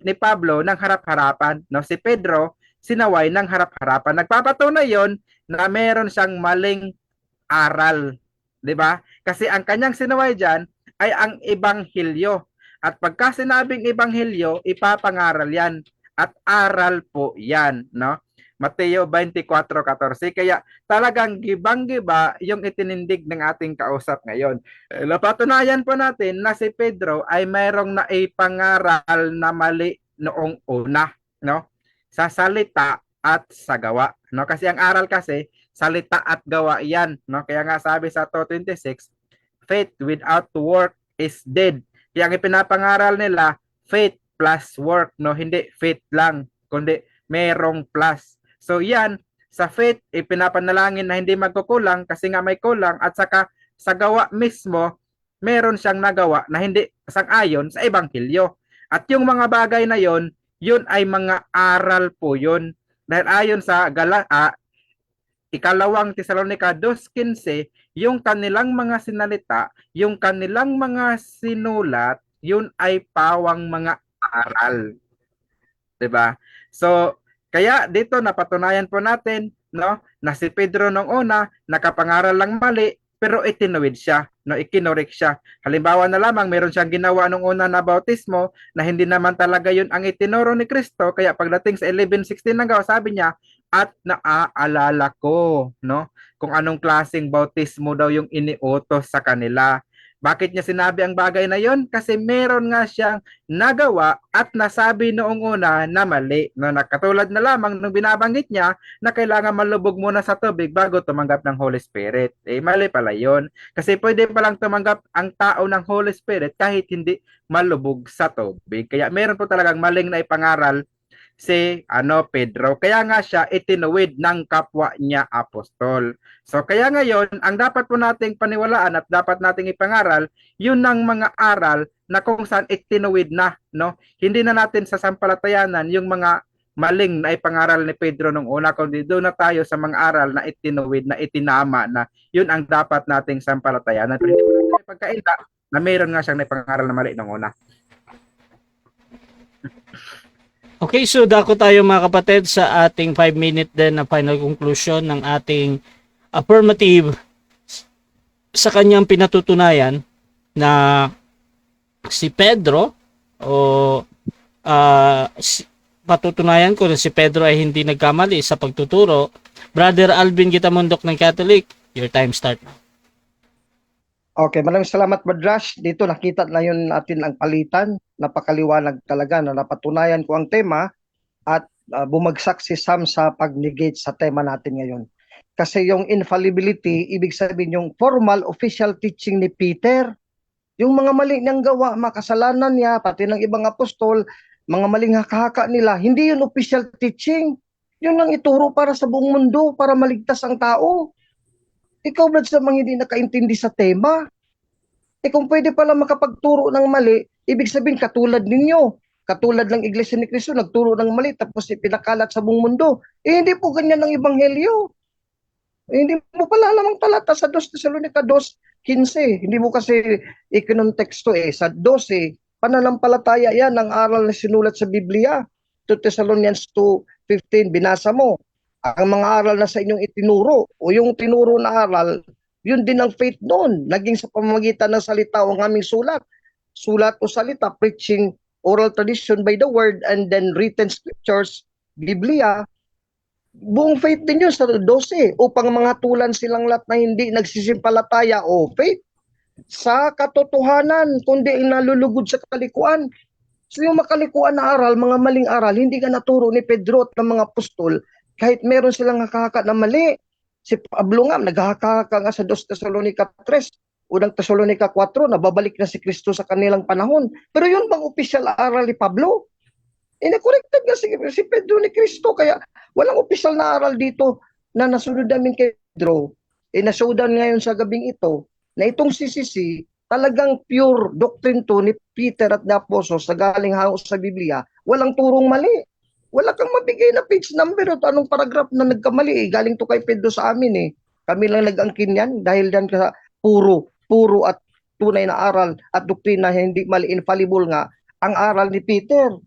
ni Pablo ng harap-harapan, no? Si Pedro sinaway ng harap-harapan. Nagpapatunay 'yon na meron siyang maling aral, 'di ba? Kasi ang kanyang sinaway diyan ay ang ebanghelyo. At pagka sinabing ebanghelyo, ipapangaral 'yan at aral po 'yan, no? Mateo 24:14. Kaya talagang gibang-giba yung itinindig ng ating kausap ngayon. Napatunayan po natin na si Pedro ay mayroong naipangaral na mali noong una, no? Sa salita at sa gawa, no? Kasi ang aral kasi salita at gawa 'yan, no? Kaya nga sabi sa 2:26, faith without work is dead. Kaya ang ipinapangaral nila, faith plus work, no? Hindi faith lang, kundi merong plus. So yan, sa faith, ipinapanalangin na hindi magkukulang kasi nga may kulang, at saka sa gawa mismo, meron siyang nagawa na hindi sang-ayon sa ebanghelyo. At yung mga bagay na yon, yun ay mga aral po yun. Dahil ayon sa ikalawang Tesalonica 2:15, yung kanilang mga sinalita, yung kanilang mga sinulat, yun ay pawang mga aral. 'Di ba? So, kaya dito napatunayan po natin, no, na si Pedro nung una nakapangaral lang mali pero itinuwid siya, no, ikinorek siya. Halimbawa na lamang meron siyang ginawa nung una na bautismo na hindi naman talaga 'yun ang itinuro ni Kristo, kaya pagdating sa 11:16 lang daw sabi niya, at naaalala ko, no, kung anong klaseng bautismo daw yung iniutos sa kanila. Bakit niya sinabi ang bagay na 'yon? Kasi meron nga siyang nagawa at nasabi noong una na mali. No, nakatulad na lamang nung binabanggit niya na kailangan malubog muna sa tubig bago tumanggap ng Holy Spirit. Eh, mali pala yon. Kasi pwede palang tumanggap ang tao ng Holy Spirit kahit hindi malubog sa tubig. Kaya meron po talagang maling na ipangaral si Pedro. Kaya nga siya itinuwid ng kapwa niya apostol. So kaya ngayon, ang dapat po nating paniwalaan at dapat nating ipangaral, yun ng mga aral na kung saan itinuwid na, no? Hindi na natin sasampalatayanan yung mga maling na ipangaral ni Pedro nung una, kundi doon na tayo sa mga aral na itinuwid, na itinama, na yun ang dapat nating sampalatayanan. Pero hindi mo natin pagkaila na mayroon nga siyang ipangaral na mali nung una. Okay, so dako tayo mga kapatid sa ating 5-minute din na final conclusion ng ating affirmative sa kanyang pinatutunayan na si Pedro patutunayan ko na si Pedro ay hindi nagkamali sa pagtuturo. Brother Alvin Gitamundok ng Catholic, your time start. Okay, maraming salamat, Badrash. Dito nakita na yun natin ang palitan. Napakaliwanag talaga na napatunayan ko ang tema at bumagsak si Sam sa pag-negate sa tema natin ngayon. Kasi yung infallibility, ibig sabihin yung formal official teaching ni Peter, yung mga mali niyang gawa, makasalanan niya, pati ng ibang apostol, mga maling haka-haka nila, hindi yun official teaching. Yun ang ituro para sa buong mundo, para maligtas ang tao. Ikaw, Brad, sa mga hindi nakaintindi sa tema, kung pwede pala makapagturo ng mali, ibig sabihin katulad ninyo, katulad ng Iglesia ni Cristo, nagturo ng mali, tapos ipinakalat sa buong mundo. Hindi po ganyan ang Ebanghelyo. Hindi mo pala alam ang talata sa 2 Tesalonica 2:15. Hindi mo kasi ikinonteksto sa 12, pananampalataya yan, ang aral na sinulat sa Biblia. 2 Thessalonians 2:15, binasa mo. Ang mga aral na sa inyong itinuro, o yung tinuro na aral, yun din ang faith noon. Naging sa pamamagitan ng salita o ang aming sulat. Sulat o salita, preaching, oral tradition by the word, and then written scriptures, Biblia. Buong faith din yun sa 12 upang mga tulan silang lahat na hindi nagsisimpalataya o faith sa katotohanan, kundi nalulugod sa kalikuan. So yung makalikuan na aral, mga maling aral, hindi ka naturo ni Pedro at ng mga apostol, kahit meron silang hakahaka na mali. Si Pablo nga, naghahaka nga sa 2 Thessalonica 3, unang Thessalonica 4, nababalik na si Kristo sa kanilang panahon. Pero yun bang official aral ni Pablo? Na-corrected nga si Pedro ni Kristo, kaya walang official na aral dito na nasunod namin kay Pedro. Nasundan ngayon sa gabing ito, na itong CCC, talagang pure doctrine to ni Peter at the Apostles sa galing hango sa Biblia, walang turong mali. Wala kang mabigay na page number at anong paragraph na nagkamali. Galing to kay Pedro sa amin. Kami lang nag-angkin yan dahil dan sa puro at tunay na aral at doktrina hindi mali, infallible nga ang aral ni Peter.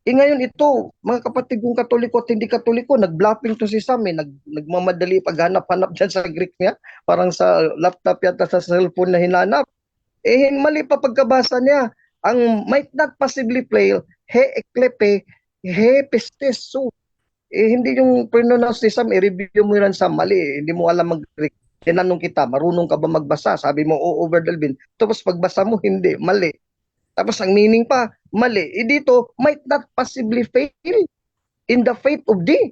Ngayon ito, mga kapatid kong Katoliko at hindi Katoliko, nag-bluffing to si Sam. Nagmamadali paghanap-hanap dyan sa Greek niya. Parang sa laptop yata, sa cellphone na hinanap. Mali pa pagkabasa niya. Ang might not possibly fail, he eklepe, he pistis. So, hindi yung pronounce ni Sam, i-review mo yun sa mali. Hindi mo alam mag-Greek. Tinanong kita, marunong ka ba magbasa? Sabi mo, oo, Brother Alvin. Tapos pagbasa mo, hindi, mali. Tapos ang meaning pa, mali. Dito, might not possibly fail in the faith of thee.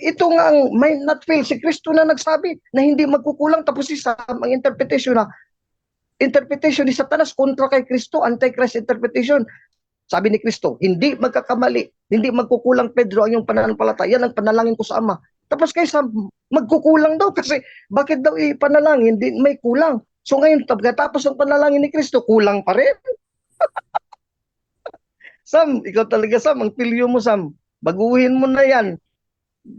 Ito nga ang might not fail. Si Kristo na nagsabi na hindi magkukulang. Tapos si Sam, ang interpretation ni Satanas kontra kay Kristo, anti-Christ interpretation. Sabi ni Kristo, hindi magkakamali, hindi magkukulang, Pedro, ang iyong pananampalataya. Yan ang panalangin ko sa Ama. Tapos kay Sam, magkukulang daw kasi bakit daw ipanalangin, hindi may kulang. So ngayon, pagkatapos ng panalangin ni Kristo, kulang pa rin. Sam, ikaw talaga, Sam, ang pilyo mo, Sam. Baguhin mo na yan.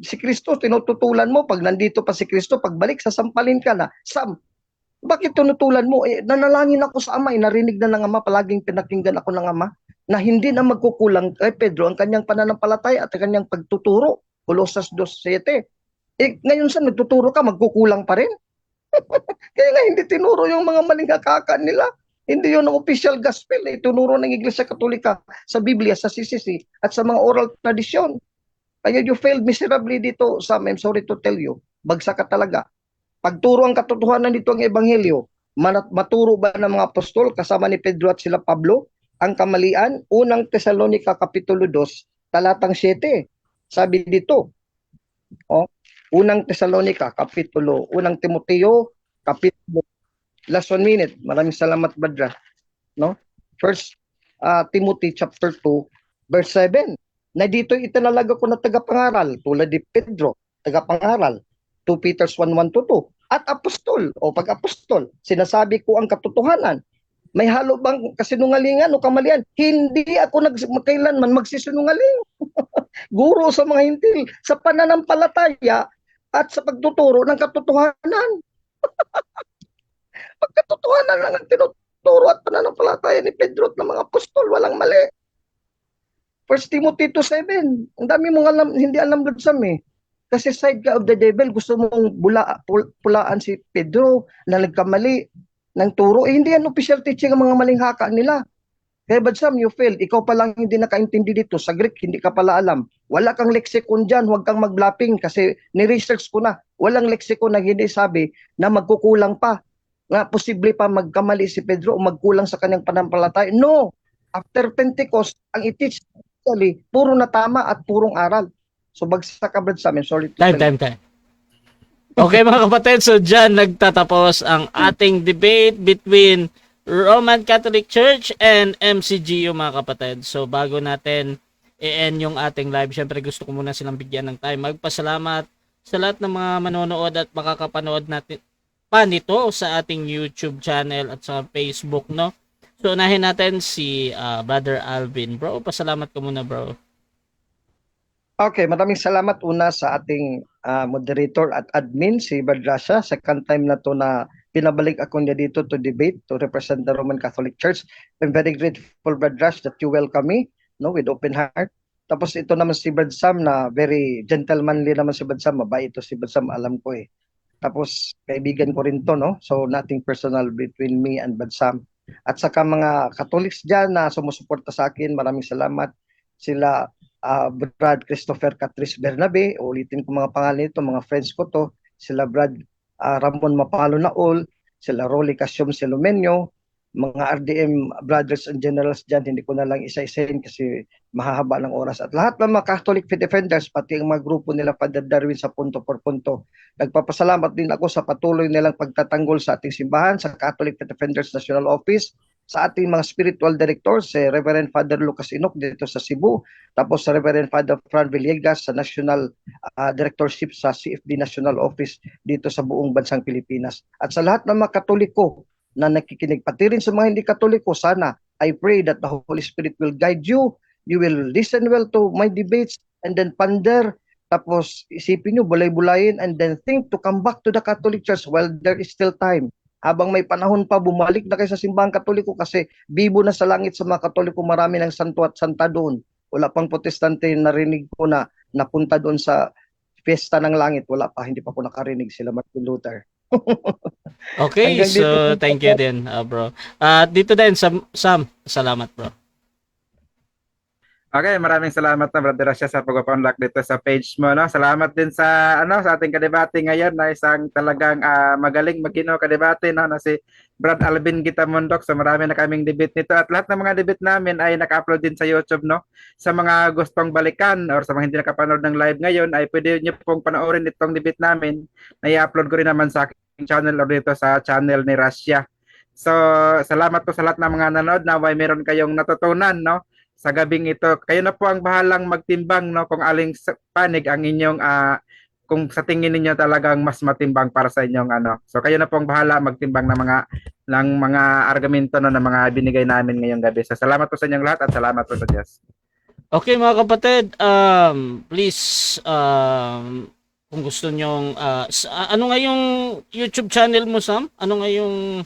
Si Kristo, tinututulan mo. Pag nandito pa si Kristo, pagbalik, sasampalin ka na. Sam, bakit tinutulan mo? Nanalangin ako sa Ama, narinig na ng Ama, palaging pinakinggan ako ng Ama. na hindi na magkukulang kay Pedro ang kanyang pananampalataya at ang kanyang pagtuturo. Colossus 2:7. Ngayon sa nagtuturo ka, magkukulang pa rin. Kaya nga hindi tinuro yung mga maling hakaka nila. Hindi yun ang official gospel. Itunuro ng Iglesia Katolika sa Biblia, sa CCC, at sa mga oral tradisyon. Kaya you failed miserably dito, Sam. I'm sorry to tell you. Bagsak ka talaga. Pagturo ang katotohanan dito ang Ebanghelyo, maturo ba ng mga apostol kasama ni Pedro at sila Pablo ang kamalian? Unang Tesalonica Kapitulo 2, talatang 7. Sabi dito, Unang Tesalonica Kapitulo, Unang Timoteo Kapitulo, last 1 minute, maraming salamat Badra, no? First Timothy chapter 2, verse 7, na dito itinalaga ko na tagapangaral, tulad ni Pedro, tagapangaral, 2 Peter 1:1-2, at apostol o pag-apostol, sinasabi ko ang katotohanan. May halo bang kasinungalingan o kamalian? Hindi ako kailanman magsisinungaling. Guro sa mga hintil, sa pananampalataya at sa pagtuturo ng katotohanan. Pagkatotohanan lang ang tinuturo at pananampalataya ni Pedro at ng mga apostol, walang mali. 1 Timothy 2:7, ang dami mong alam, hindi alam Sam eh. Kasi side ka of the devil, gusto mong pulaan si Pedro na nagkamali ng turo. Hindi yan official teaching ang mga maling haka nila. Kaya Sam, you failed. Ikaw pa lang hindi nakaintindi dito. Sa Greek, hindi ka pala alam. Wala kang lexicon dyan. Huwag kang mag-blapping kasi ni-research ko na. Walang lexicon na hindi sabi na magkukulang pa. Nga, posible pa magkamali si Pedro o magkulang sa kanyang pananampalataya. No! After Pentecost, ang i-teach actually, puro na tama at purong aral. So bagsak ka, Brad Sam. Sorry to Time. Okay mga kapatid, so dyan nagtatapos ang ating debate between Roman Catholic Church and MCGU mga kapatid. So bago natin i-end yung ating live, syempre gusto ko muna silang bigyan ng time. Magpasalamat sa lahat ng mga manonood at makakapanood natin pa nito sa ating YouTube channel at sa Facebook, no? So unahin natin si Brother Alvin. Bro, pasalamat ka muna bro. Okay, maraming salamat una sa ating moderator at admin, si Badrasha. Second time na to na pinabalik ako niya dito to debate, to represent the Roman Catholic Church. I'm very grateful, Badrash, that you welcome me, no, with open heart. Tapos ito naman si Brad Sam na very gentlemanly naman si Brad Sam. Mabait ito si Brad Sam, alam ko eh. Tapos kaibigan ko rin to, no? So nothing personal between me and Brad Sam. At saka mga Catholics dyan na sumusuporta sa akin, maraming salamat. Sila Brad Christopher Catrice Bernabe, ulitin ko mga pangalan nito, mga friends ko to, sila Brad Ramon Mapalo Naol, sila Rolly Casyom Silumenyo, mga RDM brothers and generals dyan, hindi ko na lang isa-isahin kasi mahahaba ng oras. At lahat ng mga Catholic Faith Defenders, pati ang mga grupo nila Father Darwin sa punto por punto. Nagpapasalamat din ako sa patuloy nilang pagtatanggol sa ating simbahan, sa Catholic Faith Defenders National Office, sa ating mga spiritual directors, si Reverend Father Lucas Inoc dito sa Cebu, tapos sa Reverend Father Fran Villegas sa National Directorship sa CFD National Office dito sa buong bansang Pilipinas. At sa lahat ng mga Katoliko na nakikinig, pati rin sa mga hindi Katoliko, sana, I pray that the Holy Spirit will guide you, you will listen well to my debates, and then ponder, tapos isipin nyo, bulay-bulayin, and then think to come back to the Catholic Church while there is still time. Habang may panahon pa, bumalik na kayo sa simbahang Katoliko kasi bibo na sa langit sa mga Katoliko, marami ng santo at santa doon. Wala pang protestante, narinig ko na napunta doon sa fiesta ng langit. Wala pa, hindi pa po nakarinig sila Martin Luther. Okay, so thank you din bro. Dito din, Sam, salamat bro. Okay, maraming salamat na Brother Rasha sa pag-unlock dito sa page mo, no. Salamat din sa sa ating kadebate ngayon na isang talagang magaling magino kadebate, no, na si Brad Alvin Gitamondok. So marami na kaming debate nito at lahat ng mga debate namin ay naka-upload din sa YouTube, no. Sa mga gustong balikan or sa mga hindi nakapanood ng live ngayon ay pwede niyo pong panoorin itong debate namin na i-upload ko rin naman sa aking channel o dito sa channel ni Rasha. So salamat po sa lahat ng mga nanood. Naway meron kayong natutunan, no, sa gabing ito. Kayo na po ang bahalang magtimbang, no, kung aling panig ang inyong kung sa tingin niyo talagang mas matimbang para sa inyong So kayo na po ang bahala magtimbang ng mga argumento, no, na mga binigay namin ngayong gabi. So salamat po sa inyong lahat at salamat po sa Diyos. Okay mga kapatid, please kung gusto nyong ano nga yung YouTube channel mo, Sam? Ano nga yung